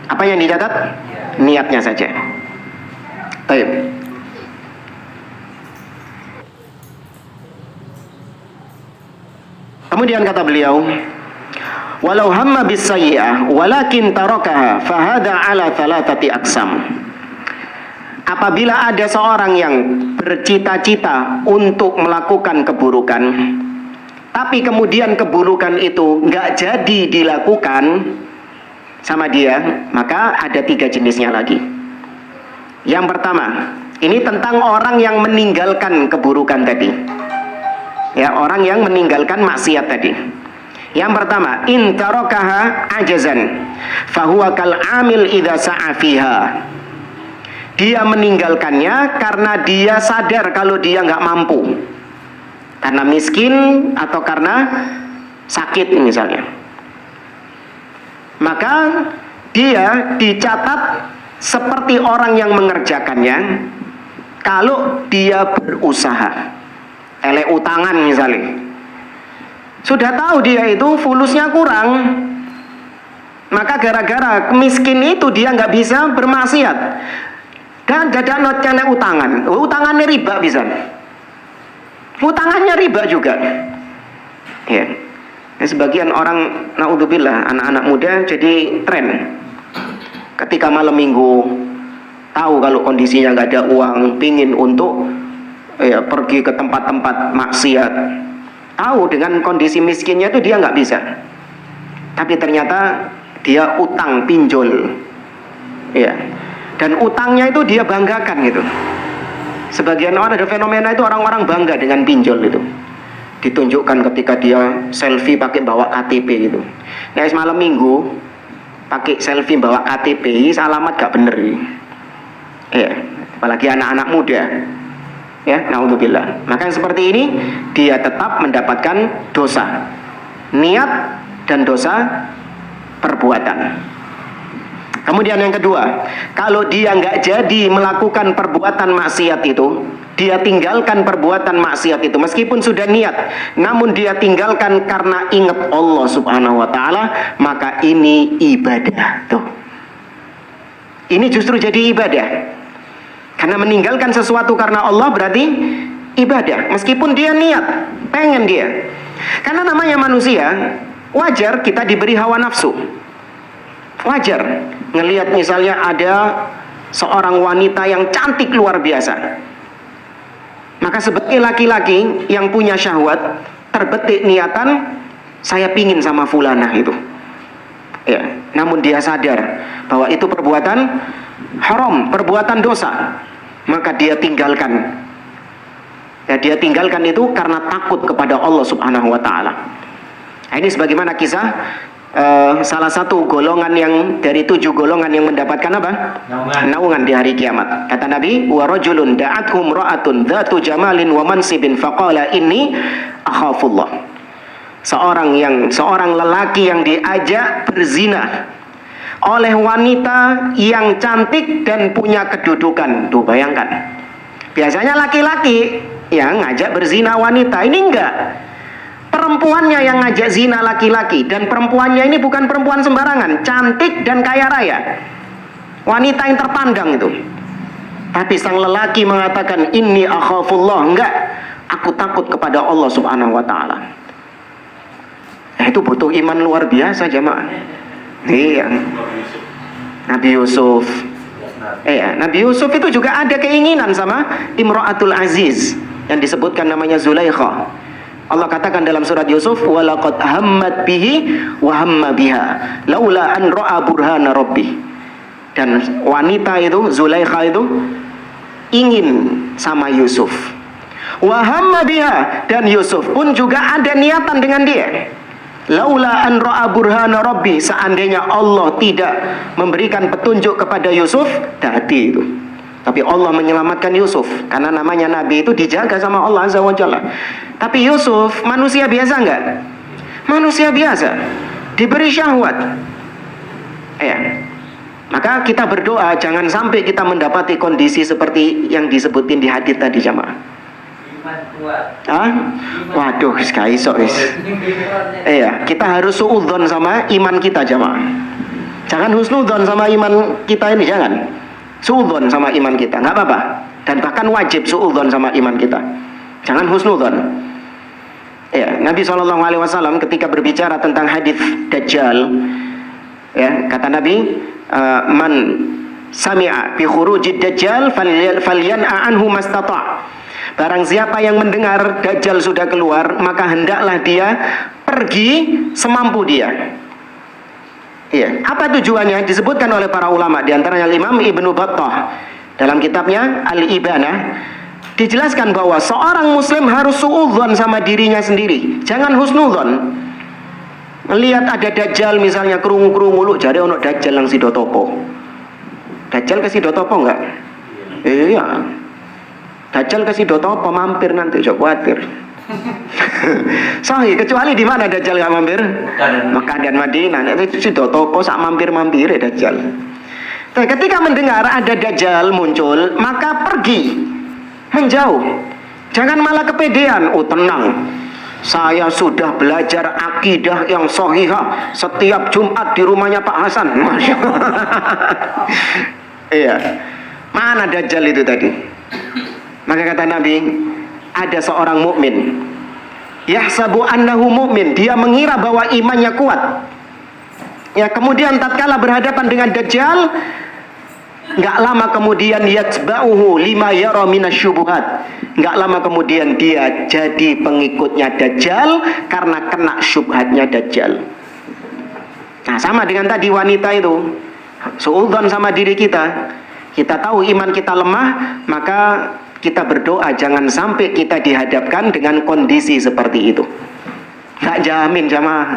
Apa yang dicatat? Niatnya saja. Baik. Kemudian kata beliau, walau hamma bis sayyi'ah walakin tarakaha fahada ala thalathati aqsam. Apabila ada seorang yang bercita-cita untuk melakukan keburukan, tapi kemudian keburukan itu nggak jadi dilakukan sama dia, maka ada 3 jenisnya lagi. Yang pertama, ini tentang orang yang meninggalkan keburukan tadi. Ya, orang yang meninggalkan maksiat tadi. Yang pertama, in tarakaha ajazan fahuwa kal amil idza sa'a fiha. Dia meninggalkannya karena dia sadar kalau dia nggak mampu, karena miskin atau karena sakit misalnya. Maka dia dicatat seperti orang yang mengerjakannya kalau dia berusaha. Utangan misalnya, sudah tahu dia itu fulusnya kurang, maka gara-gara miskin itu dia nggak bisa bermaksiat. Dan dadak notnya utangan, utangannya riba bisa, utangannya riba juga. Ya, sebagian orang, naudzubillah, anak-anak muda jadi tren. Ketika malam minggu tahu kalau kondisinya nggak ada uang, pingin untuk pergi ke tempat-tempat maksiat, tahu dengan kondisi miskinnya itu dia nggak bisa, tapi ternyata dia utang pinjol, ya. Dan utangnya itu dia banggakan gitu. Sebagian orang ada fenomena itu orang-orang bangga dengan pinjol itu. Ditunjukkan ketika dia selfie pakai bawa KTP gitu. Nah, malam minggu pakai selfie bawa KTP, alamat gak bener. Ya, apalagi anak-anak muda. Ya, naudzubillah. Maka yang seperti ini dia tetap mendapatkan dosa niat dan dosa perbuatan. Kemudian yang kedua, kalau dia nggak jadi melakukan perbuatan maksiat itu, dia tinggalkan perbuatan maksiat itu meskipun sudah niat, namun dia tinggalkan karena ingat Allah Subhanahu wa taala, maka ini ibadah. Tuh. Ini justru jadi ibadah. Karena meninggalkan sesuatu karena Allah berarti ibadah, meskipun dia niat, pengen dia. Karena namanya manusia, wajar kita diberi hawa nafsu. Wajar ngelihat misalnya ada seorang wanita yang cantik luar biasa, maka sebagai laki-laki yang punya syahwat terbetik niatan, saya pingin sama fulanah itu, ya. Namun dia sadar bahwa itu perbuatan haram, perbuatan dosa, maka dia tinggalkan. Ya, dia tinggalkan itu karena takut kepada Allah Subhanahu wa taala. Nah, ini sebagaimana kisah salah satu golongan yang dari 7 golongan yang mendapatkan apa? Naungan di hari kiamat. Kata Nabi, wa rajulun da'athum ra'atun dzatu jamalin wa mansibin faqala inni akhafullah. Seorang lelaki yang diajak berzina oleh wanita yang cantik dan punya kedudukan. Tuh, bayangkan. Biasanya laki-laki yang ngajak berzina wanita, ini enggak. Perempuannya yang ngajak zina laki-laki, dan perempuannya ini bukan perempuan sembarangan, cantik dan kaya raya, wanita yang terpandang itu. Tapi sang lelaki mengatakan inni akhafullah, enggak, aku takut kepada Allah Subhanahu wa taala. Itu butuh iman luar biasa, jamaah. Iya. Nabi Yusuf. Nabi Yusuf itu juga ada keinginan sama Imra'atul Aziz yang disebutkan namanya Zulaikha. Allah katakan dalam surat Yusuf, walaqad hammat bihi wa hamma biha laula an ra'a burhana rabbih. Dan wanita itu, Zulaikha itu ingin sama Yusuf. Wa hamma biha, dan Yusuf pun juga ada niatan dengan dia. Laula an ra'a burhana rabbi, seandainya Allah tidak memberikan petunjuk kepada Yusuf, tadi itu. Tapi Allah menyelamatkan Yusuf, karena namanya Nabi itu dijaga sama Allah Azza wa Jalla. Tapi Yusuf manusia biasa enggak? Manusia biasa, diberi syahwat. Ya. Maka kita berdoa jangan sampai kita mendapati kondisi seperti yang disebutin di hadits tadi, jamaah. Waduh, sekali sok wis. Iya, kita harus suudzon sama iman kita, jamaah. Jangan husnudzon sama iman kita ini, jangan. Suudzon sama iman kita, nggak apa-apa. Dan bahkan wajib suudzon sama iman kita. Jangan husnudzon. Ya, Nabi SAW ketika berbicara tentang hadits Dajjal, ya, kata Nabi, man sami'a bi khurujid Dajjal falyan'a anhu mastata'. Barang siapa yang mendengar Dajjal sudah keluar, maka hendaklah dia pergi semampu dia. Iya. Apa tujuannya? Disebutkan oleh para ulama, di antaranya Imam Ibnu Battah dalam kitabnya Al-Ibanah, dijelaskan bahwa seorang muslim harus suudzon sama dirinya sendiri. Jangan husnudzon. Melihat ada Dajjal misalnya kerungu-kerungu lu, jadi ono Dajjal yang sidotopo. Dajjal ke sidotopo enggak? Iya. Dajjal ke sidotopo mampir nanti, jangan khawatir. Sahih, kecuali di mana Dajjal gak mampir? Mekah dan Madinah. Itu sidotopo sak mampir-mampir ya Dajjal. Tapi ketika mendengar ada Dajjal muncul, maka pergi, menjauh. Jangan malah kepedean. Oh tenang, saya sudah belajar akidah yang sahihah setiap Jumat di rumahnya Pak Hasan. Masya Allah. Iya. Mana Dajjal itu tadi? Maka kata Nabi, ada seorang mukmin, yahsabu annahu mu'min, dia mengira bahwa imannya kuat. Ya, kemudian tatkala berhadapan dengan Dajjal, enggak lama kemudian yatba'uhu lima yara minasyubuhat. Enggak lama kemudian dia jadi pengikutnya Dajjal karena kena syubhatnya Dajjal. Nah, sama dengan tadi wanita itu. Suudzon sama diri kita. Kita tahu iman kita lemah, maka kita berdoa jangan sampai kita dihadapkan dengan kondisi seperti itu. Nggak jamin, jamaah.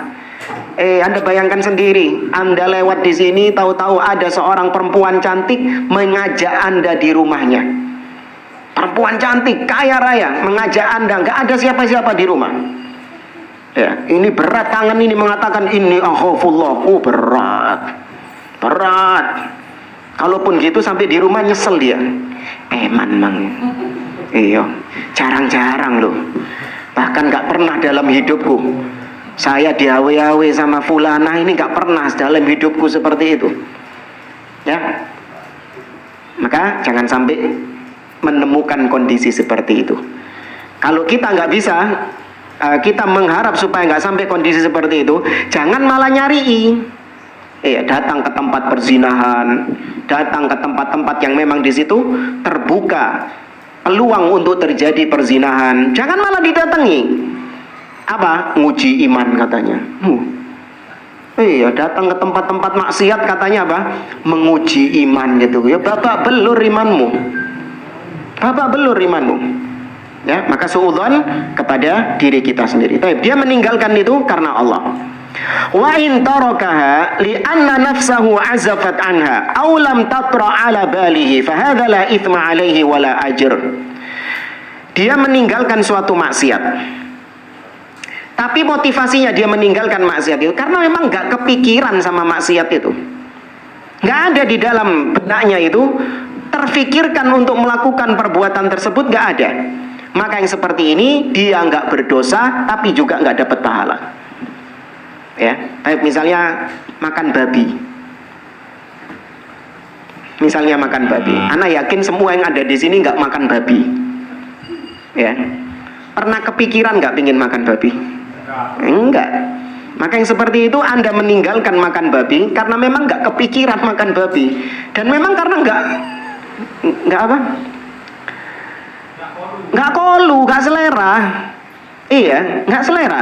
Anda bayangkan sendiri, Anda lewat di sini, tahu-tahu ada seorang perempuan cantik mengajak Anda di rumahnya. Perempuan cantik, kaya raya, mengajak Anda, nggak ada siapa-siapa di rumah. Ya, ini berat, tangan ini mengatakan ini akhafullah, berat. Kalaupun gitu sampai di rumah nyesel dia. Eman mang. Iya, jarang-jarang loh. Bahkan gak pernah dalam hidupku saya diawe-awe sama fulanah, ini gak pernah dalam hidupku seperti itu. Ya. Maka jangan sampai menemukan kondisi seperti itu. Kalau kita gak bisa, kita mengharap supaya gak sampai kondisi seperti itu, jangan malah nyari. Datang ke tempat perzinahan, datang ke tempat-tempat yang memang di situ terbuka peluang untuk terjadi perzinahan. Jangan malah didatangi. Apa? Nguji iman katanya. Datang ke tempat-tempat maksiat katanya apa? Menguji iman gitu. Ya, babak belur imanmu. Babak belur imanmu. Ya, maka suudzon kepada diri kita sendiri. Tapi dia meninggalkan itu karena Allah. Wa in tarakaha li anna nafsahu azafat anha aw lam tatra ala balihi fa hadza la ithma alaihi wala ajr. Dia meninggalkan suatu maksiat, tapi motivasinya dia meninggalkan maksiat itu karena memang gak kepikiran sama maksiat itu, gak ada di dalam benaknya itu terfikirkan untuk melakukan perbuatan tersebut, gak ada. Maka yang seperti ini dia gak berdosa tapi juga gak dapat pahala. Ya, kayak misalnya makan babi. Misalnya makan babi. Ana yakin semua yang ada di sini nggak makan babi. Ya, pernah kepikiran nggak pingin makan babi? Enggak. Maka yang seperti itu Anda meninggalkan makan babi karena memang nggak kepikiran makan babi, dan memang karena nggak apa? Nggak kolu, nggak selera. Iya, nggak selera.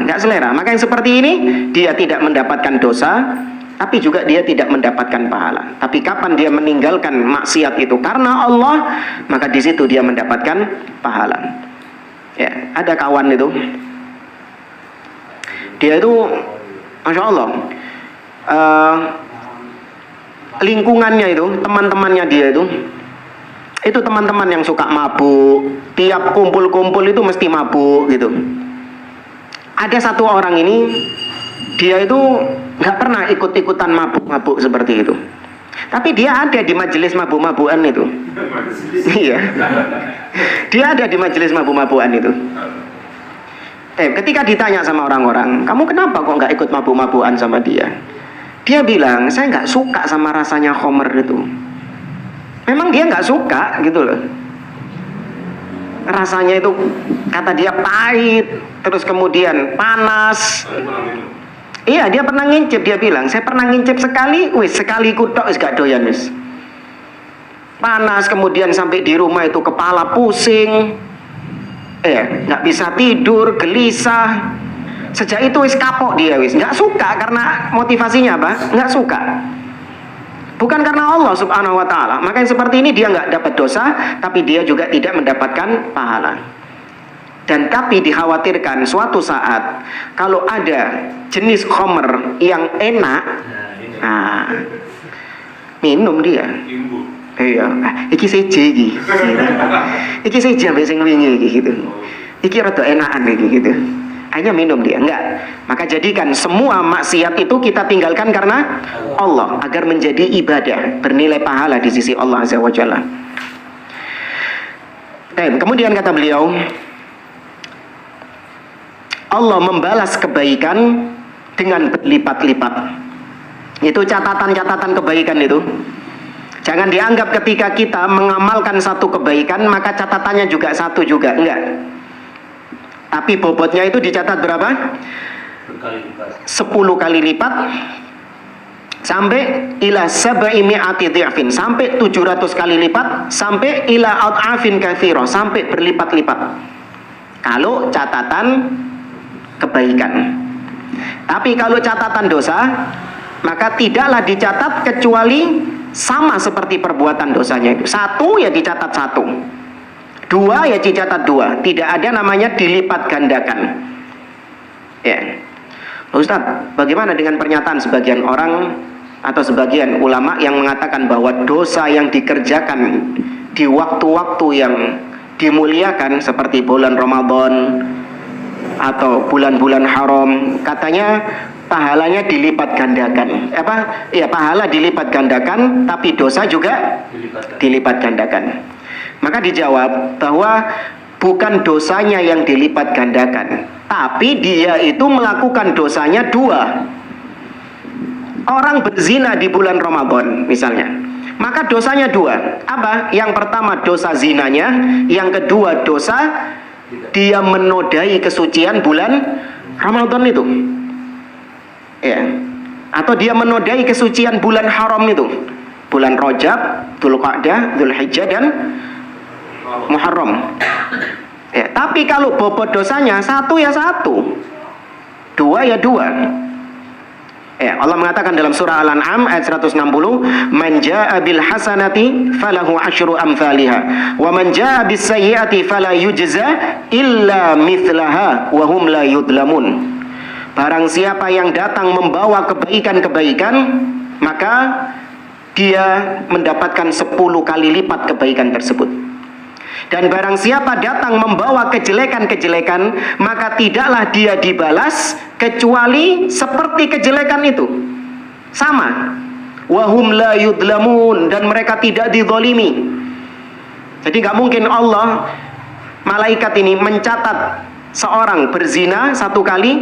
Nggak selera. Maka yang seperti ini dia tidak mendapatkan dosa, tapi juga dia tidak mendapatkan pahala. Tapi kapan dia meninggalkan maksiat itu karena Allah, maka di situ dia mendapatkan pahala. Ya, ada kawan itu, dia itu, masya Allah, lingkungannya itu, teman-temannya dia itu teman-teman yang suka mabuk, tiap kumpul-kumpul itu mesti mabuk gitu. Ada satu orang ini, dia itu nggak pernah ikut-ikutan mabuk-mabuk seperti itu. Tapi dia ada di majelis mabuk-mabukan itu. Iya. Dia ada di majelis mabuk-mabukan itu. Ketika ditanya sama orang-orang, kamu kenapa kok nggak ikut mabuk-mabukan sama dia? Dia bilang, saya nggak suka sama rasanya khamr itu. Memang dia nggak suka gitu loh. Rasanya itu kata dia pahit, terus kemudian panas. Iya, dia pernah ngincip, dia bilang, saya pernah ngincip sekali, sekali kutok gak doyan wis. Panas, kemudian sampai di rumah itu kepala pusing. Nggak bisa tidur, gelisah. Sejak itu wis kapok dia wis, nggak suka karena motivasinya apa? Nggak suka. Bukan karena Allah subhanahu wa ta'ala. Maka yang seperti ini dia nggak dapat dosa, tapi dia juga tidak mendapatkan pahala. Dan tapi dikhawatirkan suatu saat kalau ada jenis khamr yang enak, minum dia. Iya, iki seje iki. Iki seje ambek sing wingi iki gitu. Iki rada enakan iki gitu. Hanya minum dia, enggak. Maka jadikan semua maksiat itu kita tinggalkan karena Allah, agar menjadi ibadah, bernilai pahala di sisi Allah Azza wa Jalla. Kemudian kata beliau, Allah membalas kebaikan dengan berlipat-lipat. Itu catatan-catatan kebaikan itu. Jangan dianggap ketika kita mengamalkan satu kebaikan maka catatannya juga satu juga, enggak. Tapi bobotnya itu dicatat berapa? 10 kali lipat sampai ila sab'i mi'ati dhi'fin, sampai 700 kali lipat, sampai ila ad'afin katsira, sampai berlipat-lipat. Kalau catatan kebaikan. Tapi kalau catatan dosa, maka tidaklah dicatat kecuali sama seperti perbuatan dosanya itu. Satu ya dicatat satu, dua ya dicatat dua. Tidak ada namanya dilipat gandakan. Ya, Ustaz, bagaimana dengan pernyataan sebagian orang atau sebagian ulama yang mengatakan bahwa dosa yang dikerjakan di waktu-waktu yang dimuliakan seperti bulan Ramadan atau bulan-bulan haram, katanya pahalanya dilipat gandakan. Pahala dilipat gandakan, tapi dosa juga dilipat gandakan. Maka dijawab bahwa bukan dosanya yang dilipat gandakan, tapi dia itu melakukan dosanya dua. Orang berzina di bulan Ramadan misalnya, maka dosanya dua. Apa? Yang pertama dosa zinanya, yang kedua dosa dia menodai kesucian bulan Ramadan itu. Ya. Atau dia menodai kesucian bulan haram itu. Bulan Rajab, Dzulqa'dah, Dzulhijjah dan Muharram. Ya, tapi kalau bobot dosanya satu ya satu, dua ya dua. Ya, Allah mengatakan dalam surah Al-An'am ayat 160, "Man jaa'a bil hasanati falahu asyru amsalha, wa man jaa'a bis sayyi'ati fala yujza illa mithlaha wa hum la yudlamun." Barang siapa yang datang membawa kebaikan-kebaikan, maka dia mendapatkan 10 kali lipat kebaikan tersebut. Dan barang siapa datang membawa kejelekan-kejelekan, maka tidaklah dia dibalas kecuali seperti kejelekan itu. Sama. Wahum la yudlamun, dan mereka tidak dizalimi. Jadi gak mungkin Allah, malaikat ini mencatat seorang berzina 1 kali,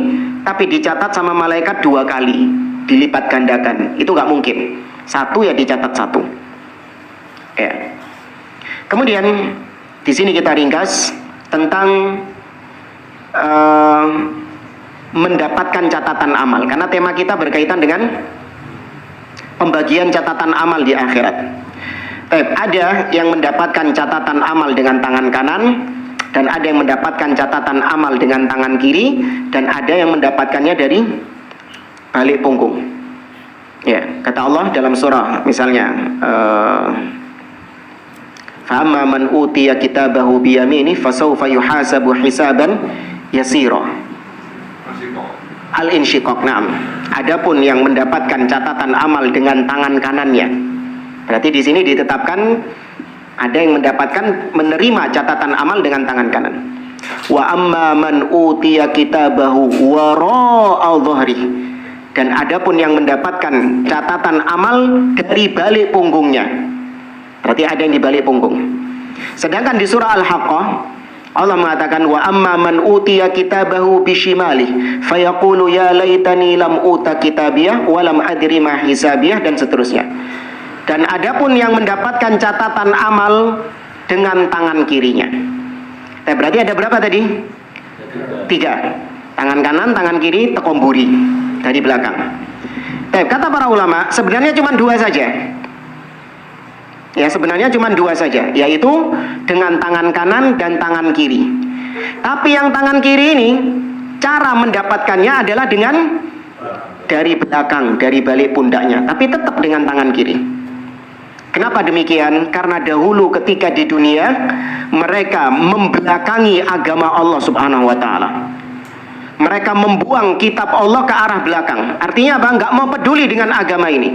tapi dicatat sama malaikat 2 kali, dilipat gandakan. Itu gak mungkin. 1 ya dicatat 1. Ya. Kemudian di sini kita ringkas tentang mendapatkan catatan amal, karena tema kita berkaitan dengan pembagian catatan amal di akhirat. Ada yang mendapatkan catatan amal dengan tangan kanan, Dan ada yang mendapatkan catatan amal dengan tangan kiri, dan ada yang mendapatkannya dari balik punggung. Ya, kata Allah dalam surah misalnya, فَأَمَّا مَنْ أُوتِيَ كِتَابَهُ بِيَمِينِهِ فَسَوْفَ يُحَاسَبُ حِسَابًا يَسِيرًا. Al-insyiqaq, na'am. Adapun yang mendapatkan catatan amal dengan tangan kanannya, berarti di sini ditetapkan ada yang mendapatkan menerima catatan amal dengan tangan kanan. Wa amma man utiya kitabahu wara'a dhahri. Dan adapun yang mendapatkan catatan amal dari balik punggungnya, berarti ada yang di balik punggung. Sedangkan di surah Al-Haqqah Allah mengatakan wa amma man utiya kitabahu bishimali fayaqulu ya laitani lam uta kitabiyah wa lam adri ma hisabiyah, dan seterusnya. Dan adapun yang mendapatkan catatan amal dengan tangan kirinya. Berarti ada berapa tadi? 3. Tangan kanan, tangan kiri, tekomburi dari belakang. Kata para ulama sebenarnya cuma 2 saja. Ya, sebenarnya cuma 2 saja, yaitu dengan tangan kanan dan tangan kiri. Tapi yang tangan kiri ini cara mendapatkannya adalah dengan dari belakang, dari balik pundaknya, tapi tetap dengan tangan kiri. Kenapa demikian? Karena dahulu ketika di dunia mereka membelakangi agama Allah Subhanahu wa taala. Mereka membuang kitab Allah ke arah belakang. Artinya apa? Enggak mau peduli dengan agama ini.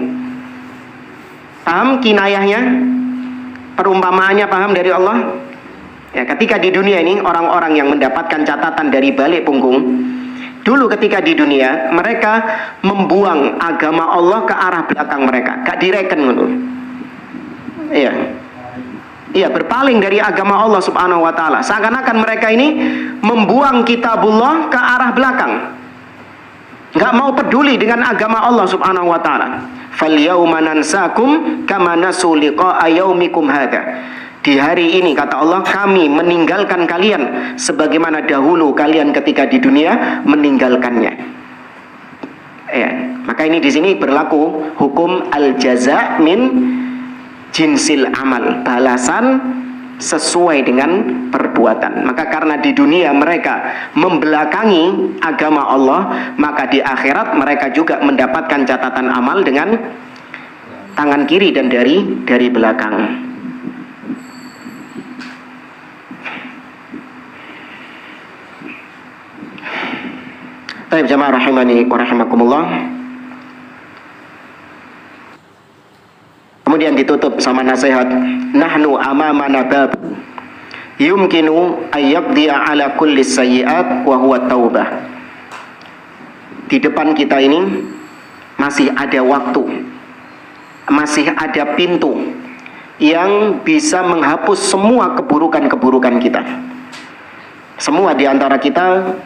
Paham kinayahnya? Perumpamaannya paham dari Allah? Ya, ketika di dunia ini orang-orang yang mendapatkan catatan dari balik punggung, dulu ketika di dunia mereka membuang agama Allah ke arah belakang mereka, gak direken gitu. Iya. Iya, berpaling dari agama Allah Subhanahu wa taala. Seakan-akan mereka ini membuang kitabullah ke arah belakang. Enggak mau peduli dengan agama Allah Subhanahu wa taala. Falyauma nansakum kama nasu liqa'a yaumikum hadza. Di hari ini kata Allah, kami meninggalkan kalian sebagaimana dahulu kalian ketika di dunia meninggalkannya. Ya, maka ini di sini berlaku hukum al-jaza min jinsil amal, balasan sesuai dengan perbuatan. Maka karena di dunia mereka membelakangi agama Allah, maka di akhirat mereka juga mendapatkan catatan amal dengan tangan kiri dan dari belakang. Baik jamaah rahimani wa rahimakumullah. Kemudian ditutup sama nasihat, nahnu amamana bab yumkinu ayyabdiya ala kulli sayyi'at wa huwa taubah. Di depan kita ini masih ada waktu, masih ada pintu yang bisa menghapus semua keburukan-keburukan kita. Semua di antara kita,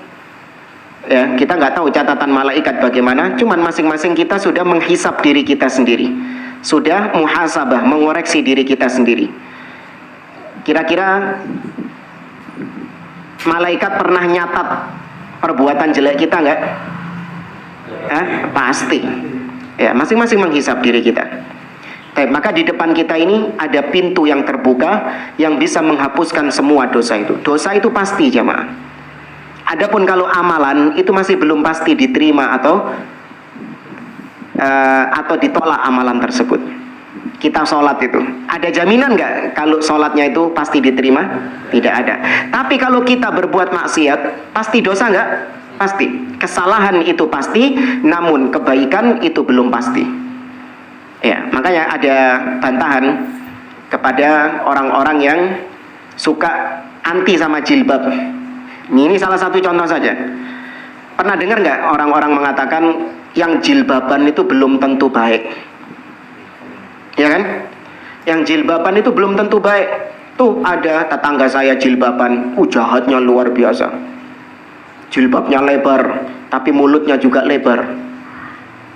ya, kita nggak tahu catatan malaikat bagaimana, cuman masing-masing kita sudah menghisap diri kita sendiri. Sudah muhasabah, mengoreksi diri kita sendiri. Kira-kira malaikat pernah nyatat perbuatan jelek kita enggak? Pasti. Ya, masing-masing menghisap diri kita. Maka di depan kita ini ada pintu yang terbuka yang bisa menghapuskan semua dosa itu. Dosa itu pasti jamaah. Adapun kalau amalan itu masih belum pasti diterima atau ditolak amalan tersebut. Kita sholat itu, ada jaminan nggak kalau sholatnya itu pasti diterima? Tidak ada. Tapi kalau kita berbuat maksiat, pasti dosa nggak? Pasti. Kesalahan itu pasti, namun kebaikan itu belum pasti. Ya, makanya ada bantahan kepada orang-orang yang suka anti sama jilbab. Ini salah satu contoh saja. Pernah dengar nggak orang-orang mengatakan yang jilbaban itu belum tentu baik? Ya kan? Yang jilbaban itu belum tentu baik. Tuh ada tetangga saya jilbaban, jahatnya luar biasa. Jilbabnya lebar, tapi mulutnya juga lebar.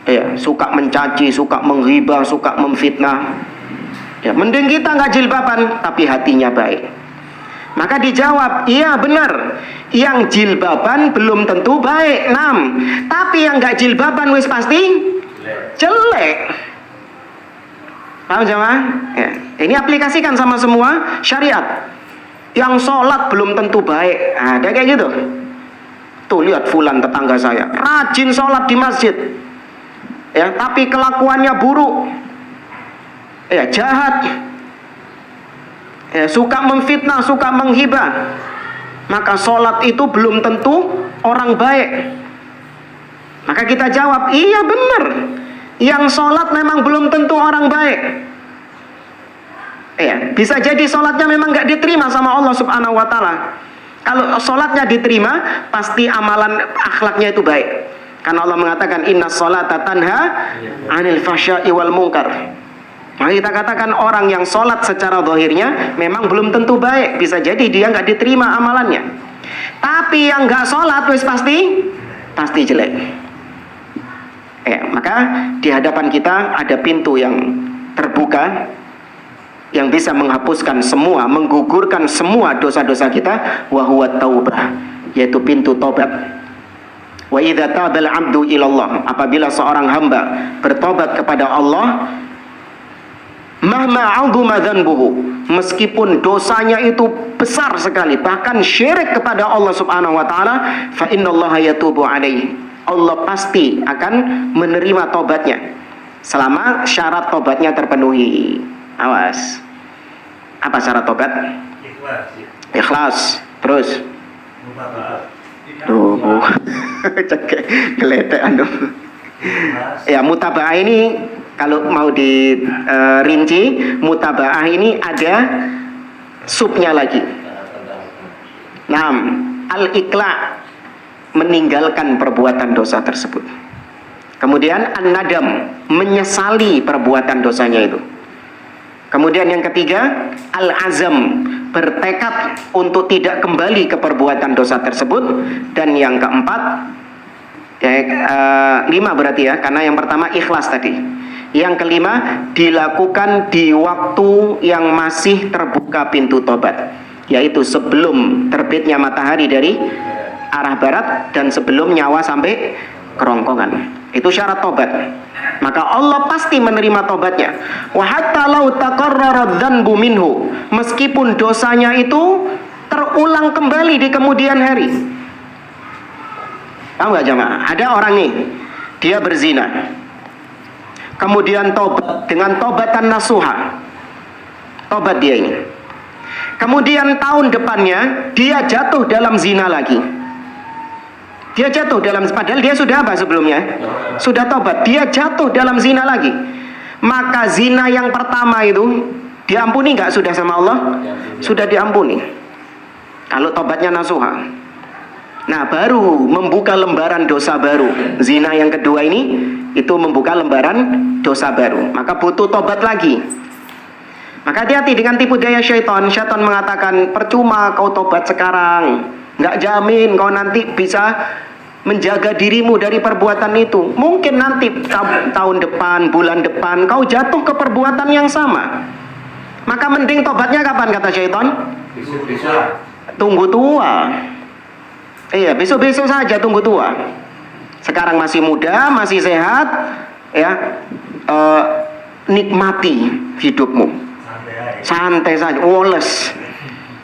Ya, suka mencaci, suka menghibah, suka memfitnah. Ya, mending kita nggak jilbaban, tapi hatinya baik. Maka dijawab, iya benar, yang jilbaban belum tentu baik, tapi yang nggak jilbaban wis pasti jelek. Paham jemaah? Ya. Ini aplikasikan sama semua syariat. Yang sholat belum tentu baik. Ada kayak gitu. Tuh lihat fulan tetangga saya, rajin sholat di masjid, ya, tapi kelakuannya buruk, ya, jahat, ya, suka memfitnah, suka menghibah. Maka sholat itu belum tentu orang baik. Maka kita jawab, iya benar, yang sholat memang belum tentu orang baik. Ya, bisa jadi sholatnya memang gak diterima sama Allah Subhanahu Wa Taala. Kalau sholatnya diterima, pasti amalan akhlaknya itu baik. Karena Allah mengatakan inna sholata tanha anil fahsya'i wal munkar. Maka kita katakan orang yang sholat secara zahirnya memang belum tentu baik. Bisa jadi dia nggak diterima amalannya. Tapi yang nggak sholat wis pasti jelek. Maka di hadapan kita ada pintu yang terbuka, yang bisa menghapuskan semua, menggugurkan semua dosa-dosa kita, wa huwa taubah, yaitu pintu tobat. Wa idza tabal 'abdu ilallah, apabila seorang hamba bertobat kepada Allah, mahma 'azuma dzanbuhu, meskipun dosanya itu besar sekali, bahkan syirik kepada Allah Subhanahu wa taala, fa innallaha yatubu 'alaihi, Allah pasti akan menerima tobatnya selama syarat tobatnya terpenuhi. Awas. Apa syarat tobat? Ikhlas. Terus. Tuh. Geletek anu. Ya, mutaba'ah ini kalau mau dirinci, mutaba'ah ini ada subnya lagi. Nah, al-iqla, meninggalkan perbuatan dosa tersebut. Kemudian an-nadam, menyesali perbuatan dosanya itu. Kemudian yang ketiga, al-azam, bertekad untuk tidak kembali ke perbuatan dosa tersebut. Dan yang keempat, 5 berarti ya, karena yang pertama ikhlas tadi. Yang kelima, dilakukan di waktu yang masih terbuka pintu tobat, yaitu sebelum terbitnya matahari dari arah barat dan sebelum nyawa sampai kerongkongan. Itu syarat tobat. Maka Allah pasti menerima tobatnya. Wa hatta law taqarrara dzanbu minhu, meskipun dosanya itu terulang kembali di kemudian hari. Tahu nggak jemaah? Ada orang nih, dia berzina, kemudian tobat dengan tobatan nasuha. Tobat dia ini. Kemudian tahun depannya dia jatuh dalam zina lagi. Dia jatuh dalam, padahal dia sudah apa sebelumnya? Sudah tobat. Dia jatuh dalam zina lagi. Maka zina yang pertama itu diampuni nggak sudah sama Allah? Sudah diampuni. Kalau tobatnya nasuha. Nah, baru membuka lembaran dosa baru. Zina yang kedua ini itu membuka lembaran dosa baru. Maka butuh tobat lagi. Maka hati-hati dengan tipu daya syaitan. Syaitan mengatakan percuma kau tobat sekarang, nggak jamin kau nanti bisa menjaga dirimu dari perbuatan itu. Mungkin nanti tahun depan, bulan depan kau jatuh ke perbuatan yang sama. Maka mending tobatnya kapan kata syaitan? Tunggu tua. Iya, besok-besok saja tunggu tua. Sekarang masih muda, masih sehat, ya, nikmati hidupmu. Santai saja, woles.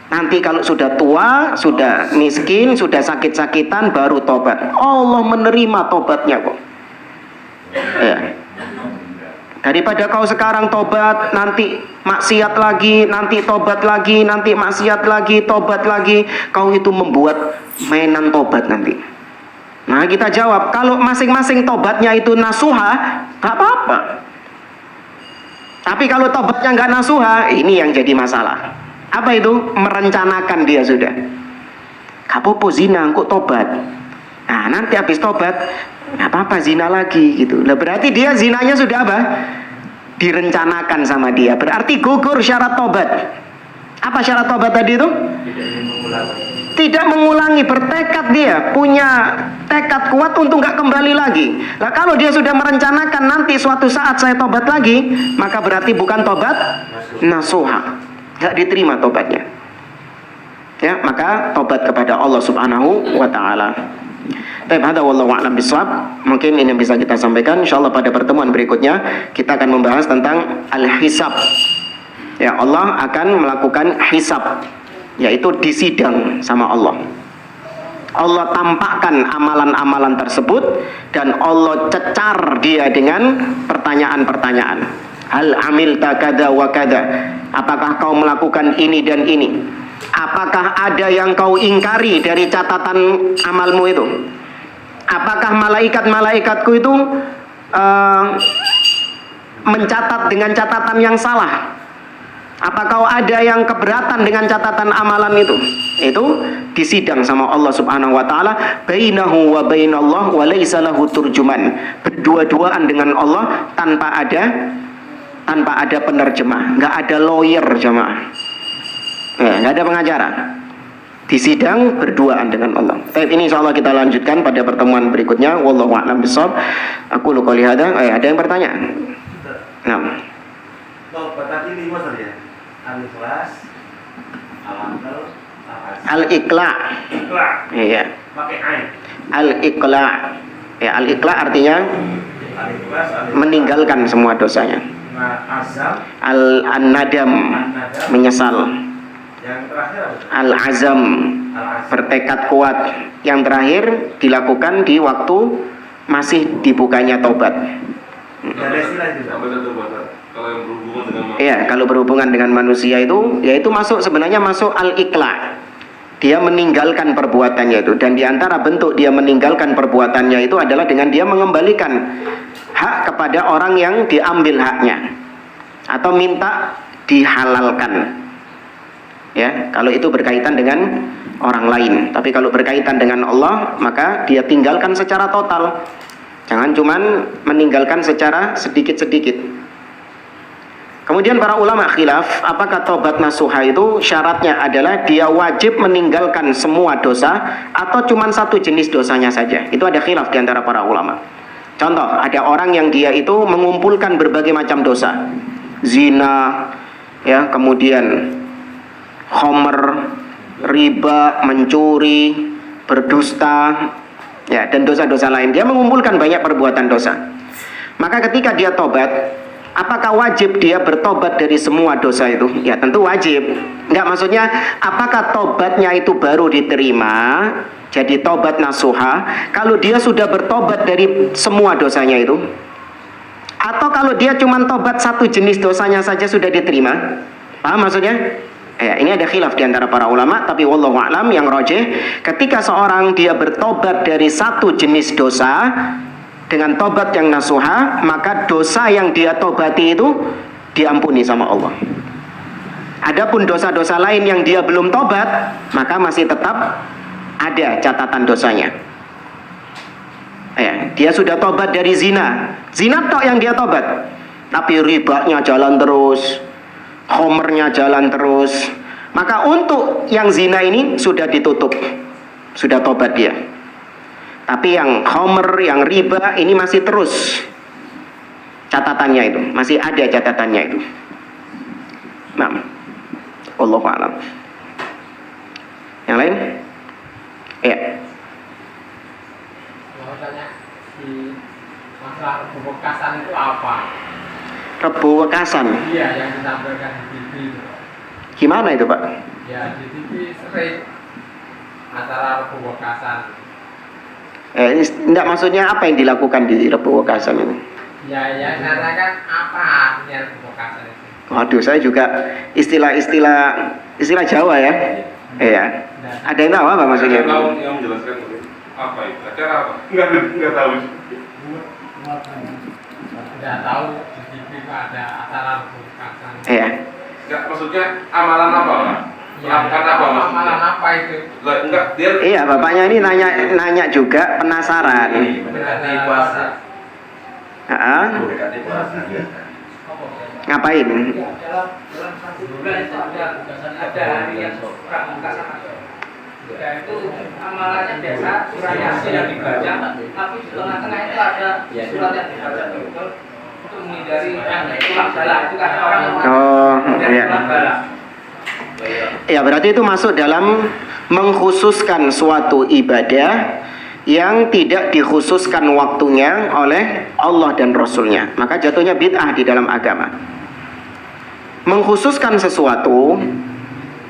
Nanti kalau sudah tua, sudah miskin, sudah sakit-sakitan, baru tobat. Allah menerima tobatnya kok. Ya. Daripada kau sekarang tobat, nanti maksiat lagi, nanti tobat lagi, nanti maksiat lagi, tobat lagi, kau itu membuat mainan tobat nanti. Nah, kita jawab, kalau masing-masing tobatnya itu nasuha, tak apa-apa. Tapi kalau tobatnya nggak nasuha, ini yang jadi masalah. Apa itu? Merencanakan dia sudah. Kapopo zina, kok tobat. Nah, nanti habis tobat, nggak apa-apa zina lagi gitu. Nah, berarti dia zinanya sudah apa? Direncanakan sama dia. Berarti gugur syarat tobat. Apa syarat tobat tadi itu? Tidak mengulangi, bertekad dia, punya tekad kuat untuk nggak kembali lagi. Nah, kalau dia sudah merencanakan nanti suatu saat saya tobat lagi, maka berarti bukan tobat nasuha. Nggak diterima tobatnya. Ya, maka tobat kepada Allah Subhanahu wa taala. Baik, hada wallahu a'lam bishawab. Mungkin ini yang bisa kita sampaikan. Insyaallah pada pertemuan berikutnya kita akan membahas tentang al-hisab. Ya, Allah akan melakukan hisab. yaitu disidang sama Allah. Allah tampakkan amalan-amalan tersebut dan Allah cecar dia dengan pertanyaan-pertanyaan. Hal amilta kada wa kada, apakah kau melakukan ini dan ini? Apakah ada yang kau ingkari dari catatan amalmu itu? Apakah malaikat-malaikatku itu mencatat dengan catatan yang salah? Apakah ada yang keberatan dengan catatan amalan itu? Itu disidang sama Allah Subhanahu wa taala, bainahu wa bainallah wa laisa lahu turjuman. Berdua-duaan dengan Allah tanpa ada penerjemah, enggak ada lawyer jemaah. Enggak ada pengacara. Disidang berduaan dengan Allah. Baik, ini insyaallah kita lanjutkan pada pertemuan berikutnya. Wallahu a'lam bishawab. Aku lu qouli hada. Ada yang bertanya? Nah. Tadi 5 saja. Al-Ikhlas, Al-Hamdal, Al-Iqla. Ikhla. Iya. Pakai ain. Al-Iqla. Ya, Al-Iqla artinya Al-Ikhlas, meninggalkan semua dosanya. Azam, Al-Nadam, menyesal. yang terakhir apa? Al-Azam, Al-Azam. bertekad kuat. Yang terakhir dilakukan di waktu masih dibukanya taubat. Ada istilah itu. Sampai ada batas. Kalau yang berhubungan dengan Iya, kalau berhubungan dengan manusia itu, yaitu sebenarnya masuk al-iqla. Dia meninggalkan perbuatannya itu, dan diantara bentuk dia meninggalkan perbuatannya itu adalah dengan dia mengembalikan hak kepada orang yang diambil haknya, atau minta dihalalkan. Ya, kalau itu berkaitan dengan orang lain. Tapi kalau berkaitan dengan Allah, maka dia tinggalkan secara total. Jangan cuman meninggalkan secara sedikit-sedikit. Kemudian para ulama khilaf, apakah tobat nasuha itu syaratnya adalah dia wajib meninggalkan semua dosa atau cuma satu jenis dosanya saja. Itu ada khilaf di antara para ulama. Contoh, ada orang yang dia itu mengumpulkan berbagai macam dosa. Zina, ya, kemudian khomer, riba, mencuri, berdusta, ya, dan dosa-dosa lain. Dia mengumpulkan banyak perbuatan dosa. Maka ketika dia tobat, apakah wajib dia bertobat dari semua dosa itu? Ya tentu wajib. Enggak, maksudnya apakah tobatnya itu baru diterima jadi tobat nasuha kalau dia sudah bertobat dari semua dosanya itu? Atau kalau dia cuma tobat satu jenis dosanya saja sudah diterima? Paham maksudnya? Ya, ini ada khilaf di antara para ulama, tapi wallahu a'lam yang rajih, ketika seorang dia bertobat dari satu jenis dosa dengan tobat yang nasuha, maka dosa yang dia tobati itu diampuni sama Allah. Adapun dosa-dosa lain yang dia belum tobat, maka masih tetap ada catatan dosanya. Ya, dia sudah tobat dari zina, zina tok yang dia tobat, tapi ribanya jalan terus, khomernya jalan terus, maka untuk yang zina ini sudah ditutup, sudah tobat dia. Tapi yang khomer, yang riba ini masih terus catatannya itu, masih ada catatannya itu. Nah, Allahu a'lam. Yang lain? Ya. Mau tanya di masalah Rebo Wekasan itu apa? Rebo Wekasan. Iya, yang ditampilkan di TV. Gimana itu, Pak? Ya, di TV sering acara Rebo Wekasan. Enggak, maksudnya apa yang dilakukan di Rebo Wekasan ini? Ya, karena kan apa artinya Rebo Wekasan itu? Waduh, saya juga istilah Jawa ya. Iya. Ada yang tahu apa maksudnya? Tahu yang menjelaskan apa itu? Acara apa? Enggak tahu. Tidak tahu di TV ada acara Rebo Wekasan. Iya. Enggak, maksudnya amalan apa, Pak? Melakukan apa maksudnya? Amalan apa itu? Lah, enggak, dia Iya, bapaknya ini nanya juga, penasaran. Mendekati puasa. Heeh. Mendekati puasa. Ngapain? Dalam satu bulan itu ada hari yang Wekasan. Ya itu amalannya biasa surat Yasin yang dibaca, tapi di tengah-tengah itu ada surat yang dibaca untuk menghindari tulang bala. Itu kan orang Oh, dari iya. tulang bala. Ya, berarti itu masuk dalam mengkhususkan suatu ibadah yang tidak dikhususkan waktunya oleh Allah dan Rasulnya. Maka jatuhnya bid'ah di dalam agama. Mengkhususkan sesuatu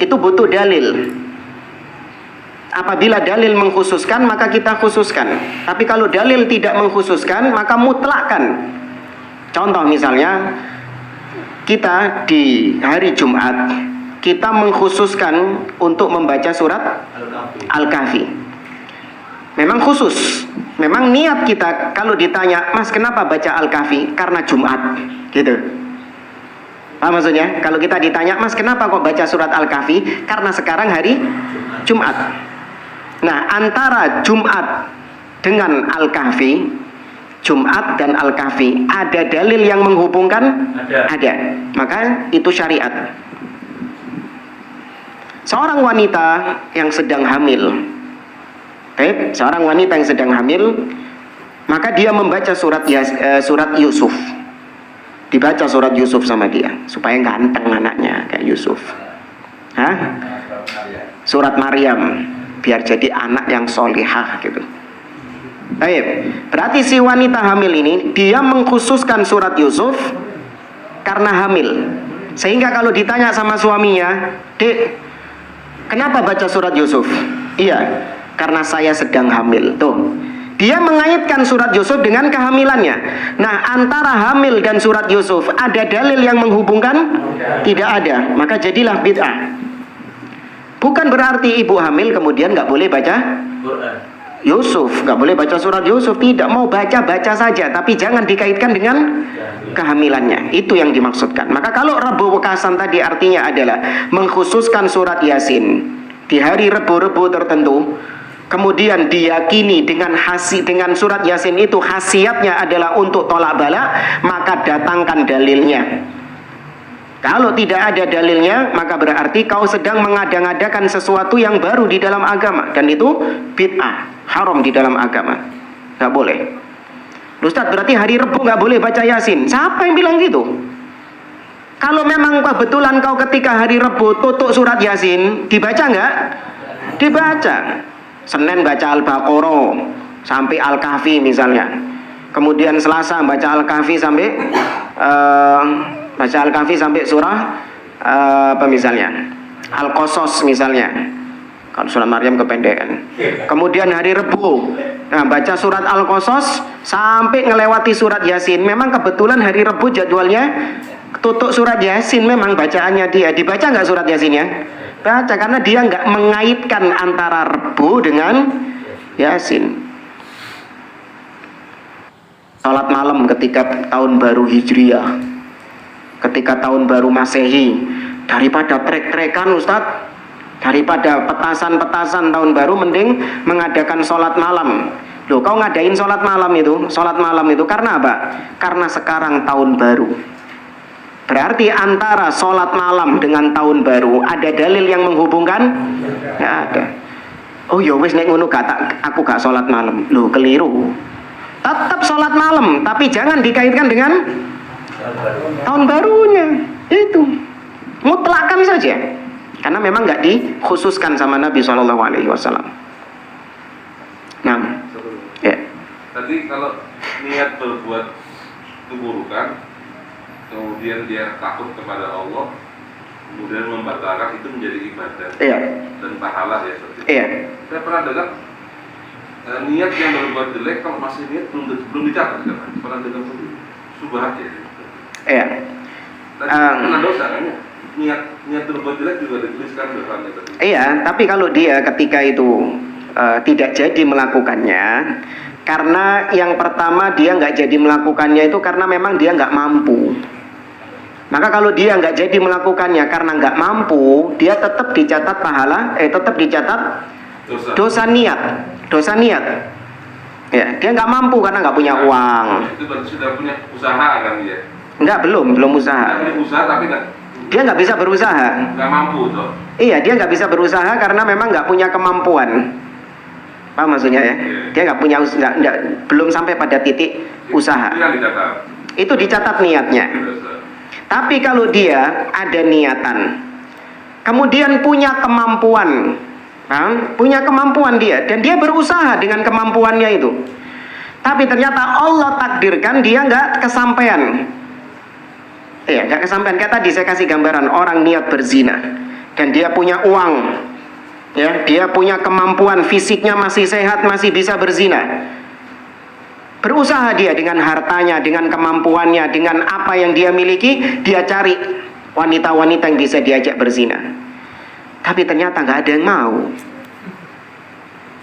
itu butuh dalil. Apabila dalil mengkhususkan, maka kita khususkan. Tapi kalau dalil tidak mengkhususkan, maka mutlakkan. Contoh misalnya, kita di hari Jumat, kita mengkhususkan untuk membaca surat Al-Kahfi. Memang khusus. Memang niat kita kalau ditanya, Mas kenapa baca Al-Kahfi? Karena Jumat. Gitu. Apa maksudnya? Kalau kita ditanya, Mas kenapa kok baca surat Al-Kahfi? Karena sekarang hari Jumat. Nah, antara Jumat dengan Al-Kahfi, Jumat dan Al-Kahfi, ada dalil yang menghubungkan? Ada. Maka itu syariat. Seorang wanita yang sedang hamil, seorang wanita yang sedang hamil, maka dia membaca surat Yusuf. Dibaca surat Yusuf sama dia, supaya ganteng anaknya kayak Yusuf. Surat Maryam, biar jadi anak yang solihah gitu. Baik, berarti si wanita hamil ini dia mengkhususkan surat Yusuf karena hamil. Sehingga kalau ditanya sama suaminya, Dek, kenapa baca surat Yusuf? Iya, karena saya sedang hamil. Tuh, dia mengaitkan surat Yusuf dengan kehamilannya. Nah, antara hamil dan surat Yusuf ada dalil yang menghubungkan? Tidak ada. Maka jadilah bid'ah. Bukan berarti ibu hamil kemudian nggak boleh baca Yusuf, nggak boleh baca surat Yusuf. Tidak, mau baca saja, tapi jangan dikaitkan dengan kehamilannya. Itu yang dimaksudkan. Maka kalau Rebu Wekasan tadi artinya adalah mengkhususkan surat Yasin di hari Rebu-Rebu tertentu, kemudian diyakini dengan surat Yasin itu khasiatnya adalah untuk tolak bala, maka datangkan dalilnya. Kalau tidak ada dalilnya, maka berarti kau sedang mengada-ngadakan sesuatu yang baru di dalam agama, dan itu bid'ah, haram di dalam agama. Nggak boleh. Ustaz, berarti hari Rebu nggak boleh baca Yasin. Siapa yang bilang gitu? Kalau memang kebetulan kau ketika hari Rebu tutup surat Yasin, dibaca nggak? Dibaca. Senin baca Al-Baqarah sampai Al-Kahfi misalnya. Kemudian Selasa baca Al-Kahfi sampai surah apa misalnya? Al-Qasas misalnya. Kalau surat Maryam kependekan. Kemudian hari Rebu, nah baca surat Al-Qasas sampai ngelewati surat Yasin. Memang kebetulan hari Rebu jadwalnya tutup surat Yasin, memang bacaannya dia. Dibaca nggak surat Yasinnya? Baca, karena dia nggak mengaitkan antara Rebu dengan Yasin. Salat malam ketika tahun baru Hijriah, ketika tahun baru Masehi, daripada trek-trekan Ustadz, daripada petasan-petasan tahun baru, mending mengadakan sholat malam. Loh, kau ngadain sholat malam itu karena apa? Karena sekarang tahun baru. Berarti antara sholat malam dengan tahun baru ada dalil yang menghubungkan? Nggak ada. Oh ya wis nek ngono aku gak sholat malam. Loh, keliru. Tetap sholat malam, tapi jangan dikaitkan dengan tahun barunya. Itu mutlakkan saja, karena memang nggak dikhususkan sama Nabi SAW. Nah, ya. Tadi kalau niat berbuat keburukan, kemudian dia takut kepada Allah, kemudian membatalkan, itu menjadi ibadah. Iya. Dan pahala ya seperti itu. Iya. Saya pernah dengar niat yang berbuat jelek kalau masih niat belum dicatat kan? Pernah dengar seperti itu? Subhat ya. Iya. Kena dosa kan ya? Niat berbuat jelek juga dituliskan dosanya tadi. Iya, tapi kalau dia ketika itu tidak jadi melakukannya, karena yang pertama dia nggak jadi melakukannya itu karena memang dia nggak mampu. Maka kalau dia nggak jadi melakukannya karena nggak mampu, dia tetap dicatat pahala, tetap dicatat dosa niat. Ya, dia nggak mampu karena nggak punya uang. Itu berarti sudah punya usaha kan dia? Enggak, belum usaha. Dia punya usaha tapi dia nggak bisa berusaha. Nggak mampu toh? Iya, dia nggak bisa berusaha karena memang nggak punya kemampuan. Apa maksudnya ya? Dia nggak punya belum sampai pada titik usaha. Itu dicatat niatnya. Tapi kalau dia ada niatan, kemudian punya kemampuan, punya kemampuan dia, dan dia berusaha dengan kemampuannya itu, tapi ternyata Allah takdirkan dia nggak kesampaian. Iya, nggak kesampaian. Kayak tadi saya kasih gambaran orang niat berzina, dan dia punya uang, ya, dia punya kemampuan, fisiknya masih sehat, masih bisa berzina. Berusaha dia dengan hartanya, dengan kemampuannya, dengan apa yang dia miliki, dia cari wanita-wanita yang bisa diajak berzina. Tapi ternyata nggak ada yang mau.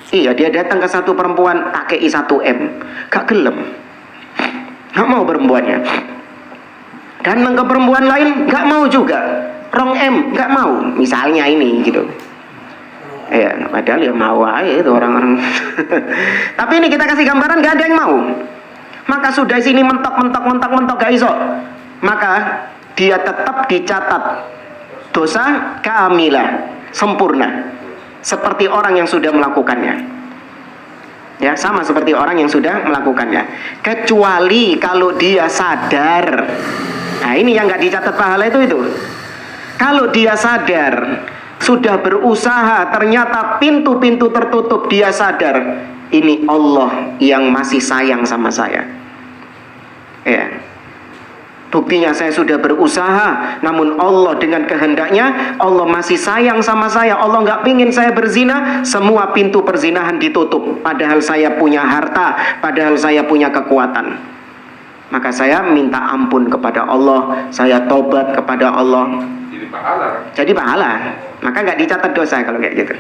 Iya, dia datang ke satu perempuan, tak kei 1M, gak gelem, gak mau perempuannya. Dan ke perempuan lain gak mau juga, 2M gak mau, misalnya ini gitu. Ya, padahal ya mau aja itu orang-orang. Tapi ini kita kasih gambaran, gak ada yang mau. Maka sudah sini mentok gak iso. Maka dia tetap dicatat dosa kamilah, sempurna, seperti orang yang sudah melakukannya. Ya, sama seperti orang yang sudah melakukannya. Kecuali kalau dia sadar. Nah, ini yang gak dicatat pahala itu. Kalau dia sadar, sudah berusaha, ternyata pintu-pintu tertutup, dia sadar, ini Allah yang masih sayang sama saya. Ya. Buktinya saya sudah berusaha, namun Allah dengan kehendaknya, Allah masih sayang sama saya. Allah nggak pingin saya berzina, semua pintu perzinahan ditutup. Padahal saya punya harta, padahal saya punya kekuatan. Maka saya minta ampun kepada Allah, saya tobat kepada Allah. Jadi pahala. Jadi pahala. Maka nggak dicatat dosa kalau kayak gitu.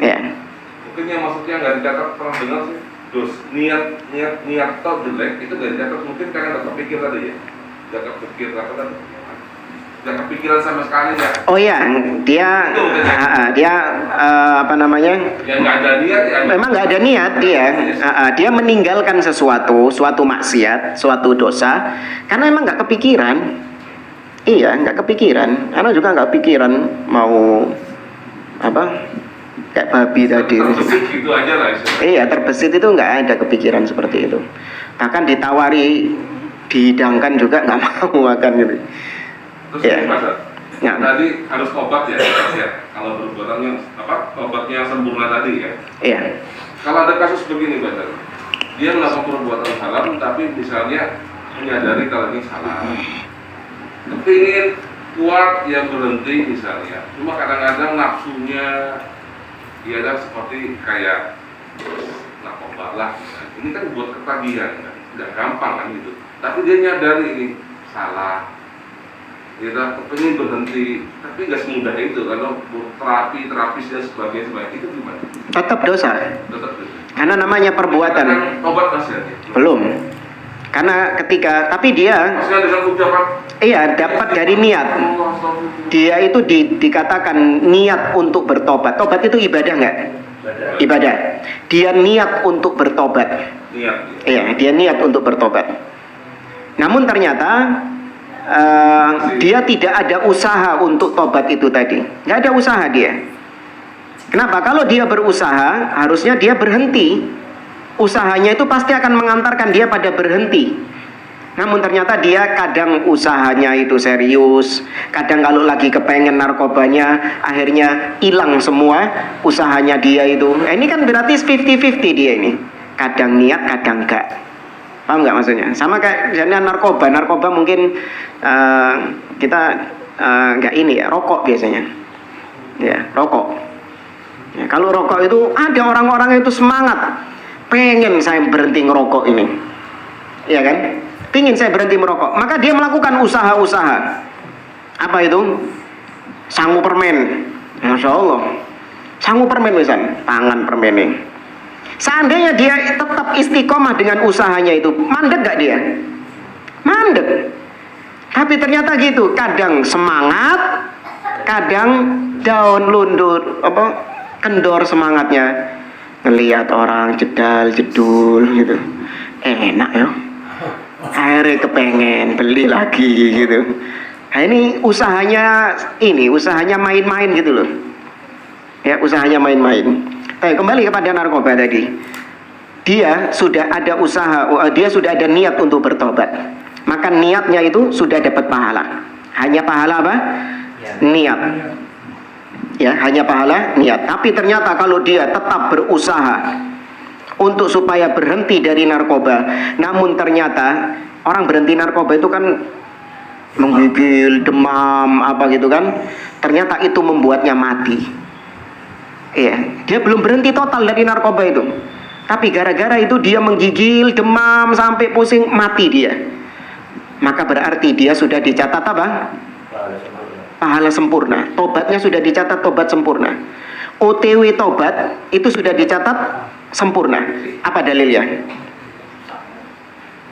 Ya. Mungkin yang maksudnya nggak dicatat, pernah dengar sih, niat tau jelek itu nggak dicatat, mungkin karena nggak kepikir tadi ya, nggak kepikir apa tadi, nggak kepikiran sama sekali ya. Oh iya, dia apa namanya? Yang nggak ada niat ya. Memang nggak ada niat dia meninggalkan suatu maksiat, suatu dosa, karena memang nggak kepikiran. Iya, nggak kepikiran. Karena juga nggak pikiran mau apa? Kayak babi tadi. Terbesit gitu aja lah. Iya, terbesit itu nggak ada kepikiran seperti itu. Bahkan ditawari dihidangkan juga nggak mau makan gitu. Terus Ya. ini Mas, Ya. tadi harus obat ya, ya. Kalau perbuatannya obatnya sempurna tadi ya. Iya. Kalau ada kasus begini Pak, dia melakukan perbuatan salah, tapi misalnya menyadari kalau ini salah, kepingin kuat ya berhenti misalnya, cuma kadang-kadang nafsunya dia ada seperti kayak narkoba lah. Ini kan buat ketagihan, kan? Nggak gampang kan gitu. Tapi dia nyadari ini salah, dia kepingin berhenti, tapi nggak semudah itu. Kalau terapis dan sebagainya itu gimana? Tetap dosa. Tetap gitu. Karena namanya perbuatan. Obat masih ada. Belum. Karena tapi dia Maksudnya dengan ucapan iya dapat dari niat. Dia itu dikatakan niat untuk bertobat. Tobat itu ibadah nggak? Ibadah. Dia niat untuk bertobat. niat. Iya, dia niat untuk bertobat. Namun ternyata dia tidak ada usaha untuk tobat itu tadi. Nggak ada usaha dia. Kenapa? Kalau dia berusaha, harusnya dia berhenti. Usahanya itu pasti akan mengantarkan dia pada berhenti. Namun ternyata dia kadang usahanya itu serius, kadang kalau lagi kepengen narkobanya, akhirnya hilang semua usahanya dia itu. Ini kan berarti 50-50 dia ini. Kadang niat, kadang enggak. Paham nggak maksudnya? Sama kayak narkoba mungkin kita nggak ini ya, rokok biasanya. Ya, rokok. Ya, kalau rokok itu ada orang-orang itu semangat. Pengen saya berhenti ngerokok ini, ya kan? Pengen saya berhenti merokok, maka dia melakukan usaha-usaha. Apa itu? Sangu permen, Masya Allah. Sangu permen misalnya, tangan permen ini. Seandainya dia tetap istiqomah dengan usahanya itu, mandek gak dia? Mandek. Tapi ternyata gitu, kadang semangat, kadang down, lundur, kendor semangatnya. Ngelihat orang jedul gitu, enak ya, akhirnya kepengen beli lagi gitu. Nah ini usahanya main-main gitu loh, ya usahanya main-main. Kembali kepada narkoba tadi, dia sudah ada usaha, dia sudah ada niat untuk bertobat, maka niatnya itu sudah dapat pahala. Hanya pahala apa? Niat. Ya, hanya pahala niat. Tapi ternyata kalau dia tetap berusaha untuk supaya berhenti dari narkoba, namun ternyata orang berhenti narkoba itu kan menggigil, demam, apa gitu kan. Ternyata itu membuatnya mati. Iya, dia belum berhenti total dari narkoba itu. Tapi gara-gara itu dia menggigil, demam, sampai pusing, mati dia. Maka berarti dia sudah dicatat apa? Pahala sempurna. Tobatnya sudah dicatat tobat sempurna. OTW tobat itu sudah dicatat sempurna. Apa dalilnya?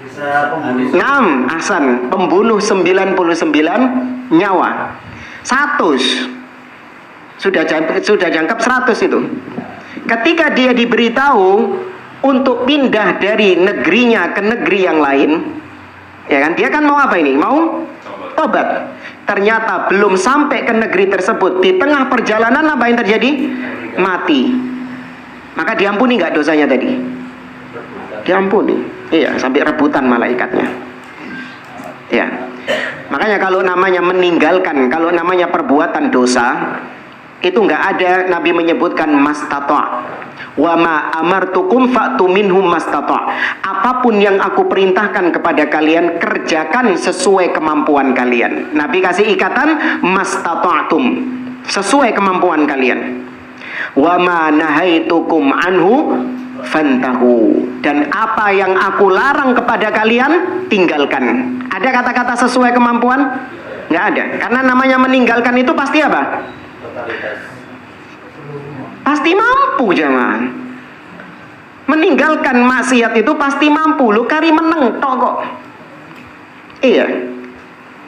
Bisa pembunuh. 6. Ahsan, pembunuh 99 nyawa. 100. Sudah jangkap 100 itu. Ketika dia diberitahu untuk pindah dari negerinya ke negeri yang lain, ya kan? Dia kan mau apa ini? Mau tobat. Ternyata belum sampai ke negeri tersebut, di tengah perjalanan apa yang terjadi? Mati. Maka diampuni nggak dosanya tadi? Diampuni. Iya, sampai rebutan malaikatnya. Ya. Makanya kalau namanya meninggalkan, kalau namanya perbuatan dosa, itu nggak ada Nabi menyebutkan mastata'. Wa ma amartukum fa'tu minhum mastata'. Apapun yang aku perintahkan kepada kalian, kerjakan sesuai kemampuan kalian. Nabi kasih ikatan mastata'tum, sesuai kemampuan kalian. Wa ma nahaitukum anhu fantahu. Dan apa yang aku larang kepada kalian, tinggalkan. Ada kata-kata sesuai kemampuan? Nggak ada. Karena namanya meninggalkan itu pasti apa? Pasti mampu jemaah. Meninggalkan maksiat itu pasti mampu. Lu kari meneng tok kok. Iya.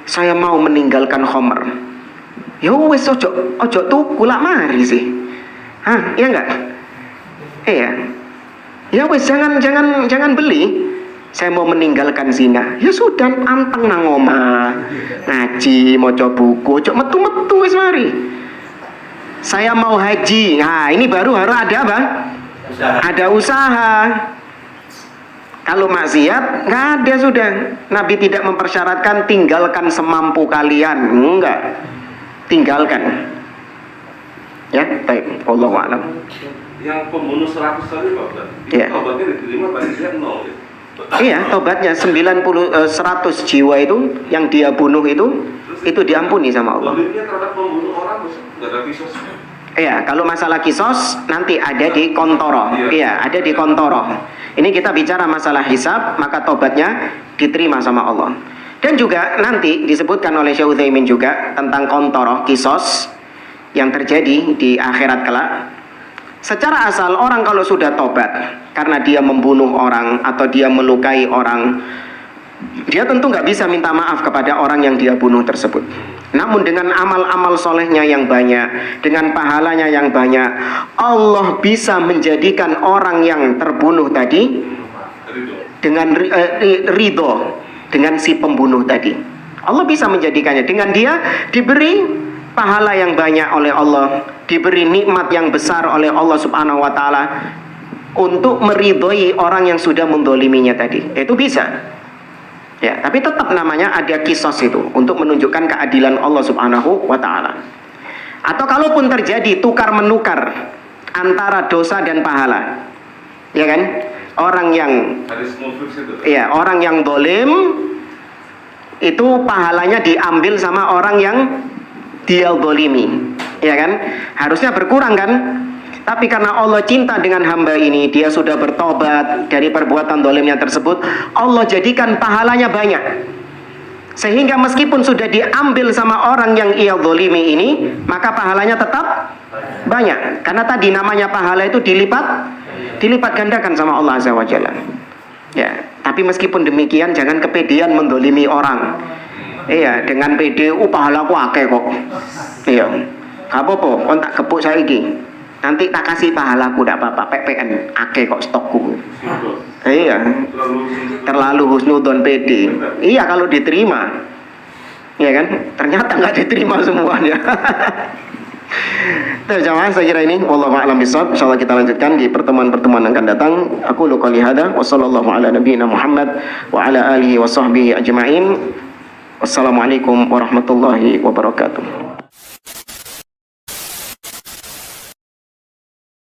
Saya mau meninggalkan khomer. Ya wis ojo tuku lak mari sih. Hah, iya enggak? Iya. Ya wis jangan beli. Saya mau meninggalkan zina. Ya sudah, anteng nang omah. Ngaji, maca buku, ojo metu-metu wis mari. Saya mau haji. Nah, ini baru harus ada apa? Ada usaha. Kalau maksiat nggak ada sudah. Nabi tidak mempersyaratkan tinggalkan semampu kalian. Enggak. Tinggalkan. Ya, baik. Wallahu a'lam. Yang pembunuh 100 tadi Pak Ustaz, Iya. tobatnya diterima pada dia 0 ya? Iya, tobatnya 100 jiwa itu yang dia bunuh itu diampuni sama Allah. Zalimnya terhadap pembunuh orang nggak ada kisos. Iya, kalau masalah kisos nanti ada di kontoro. Iya, ada di kontoro. Ini kita bicara masalah hisab, maka tobatnya diterima sama Allah. Dan juga nanti disebutkan oleh Syekh Utsaimin juga tentang kontoro, kisos yang terjadi di akhirat kelak. Secara asal orang kalau sudah tobat karena dia membunuh orang atau dia melukai orang, dia tentu nggak bisa minta maaf kepada orang yang dia bunuh tersebut. Namun dengan amal-amal solehnya yang banyak, dengan pahalanya yang banyak, Allah bisa menjadikan orang yang terbunuh tadi dengan ridho dengan si pembunuh tadi. Allah bisa menjadikannya dengan dia diberi pahala yang banyak oleh Allah, diberi nikmat yang besar oleh Allah Subhanahu wa taala untuk meridhoi orang yang sudah mendoliminya tadi. Itu bisa. Ya, tapi tetap namanya ada kisos itu untuk menunjukkan keadilan Allah Subhanahu wa taala. Atau kalaupun terjadi tukar menukar antara dosa dan pahala. Ya kan? Orang yang orang yang dolim itu pahalanya diambil sama orang yang dia dolimi. Ya kan? Harusnya berkurang kan? Tapi karena Allah cinta dengan hamba ini, dia sudah bertobat dari perbuatan dolimnya tersebut, Allah jadikan pahalanya banyak. Sehingga meskipun sudah diambil sama orang yang ia dolimi ini, maka pahalanya tetap banyak. Karena tadi namanya pahala itu dilipat gandakan sama Allah Azza wa Jalla. Ya, tapi meskipun demikian jangan kepedean mendolimi orang. Iya, dengan pede, pahalaku akeh kok. Iya, gak apa-apa, kon tak gepuk saiki. Nanti tak kasih pahalaku, tidak apa-apa, PPN, akeh kok stokku. Iya, terlalu husnudon pede. Iya kalau diterima, iya kan? Ternyata nggak diterima semuanya. Tuh jamaah, saya kira ini wallahu a'lam bishawab. Insyaallah kita lanjutkan di pertemuan-pertemuan yang akan datang. Aku qouli hada wa sallallahu ala nabiyyina Muhammad wa ala alihi wa sahbihi ajma'in. Wassalamualaikum warahmatullahi wabarakatuh.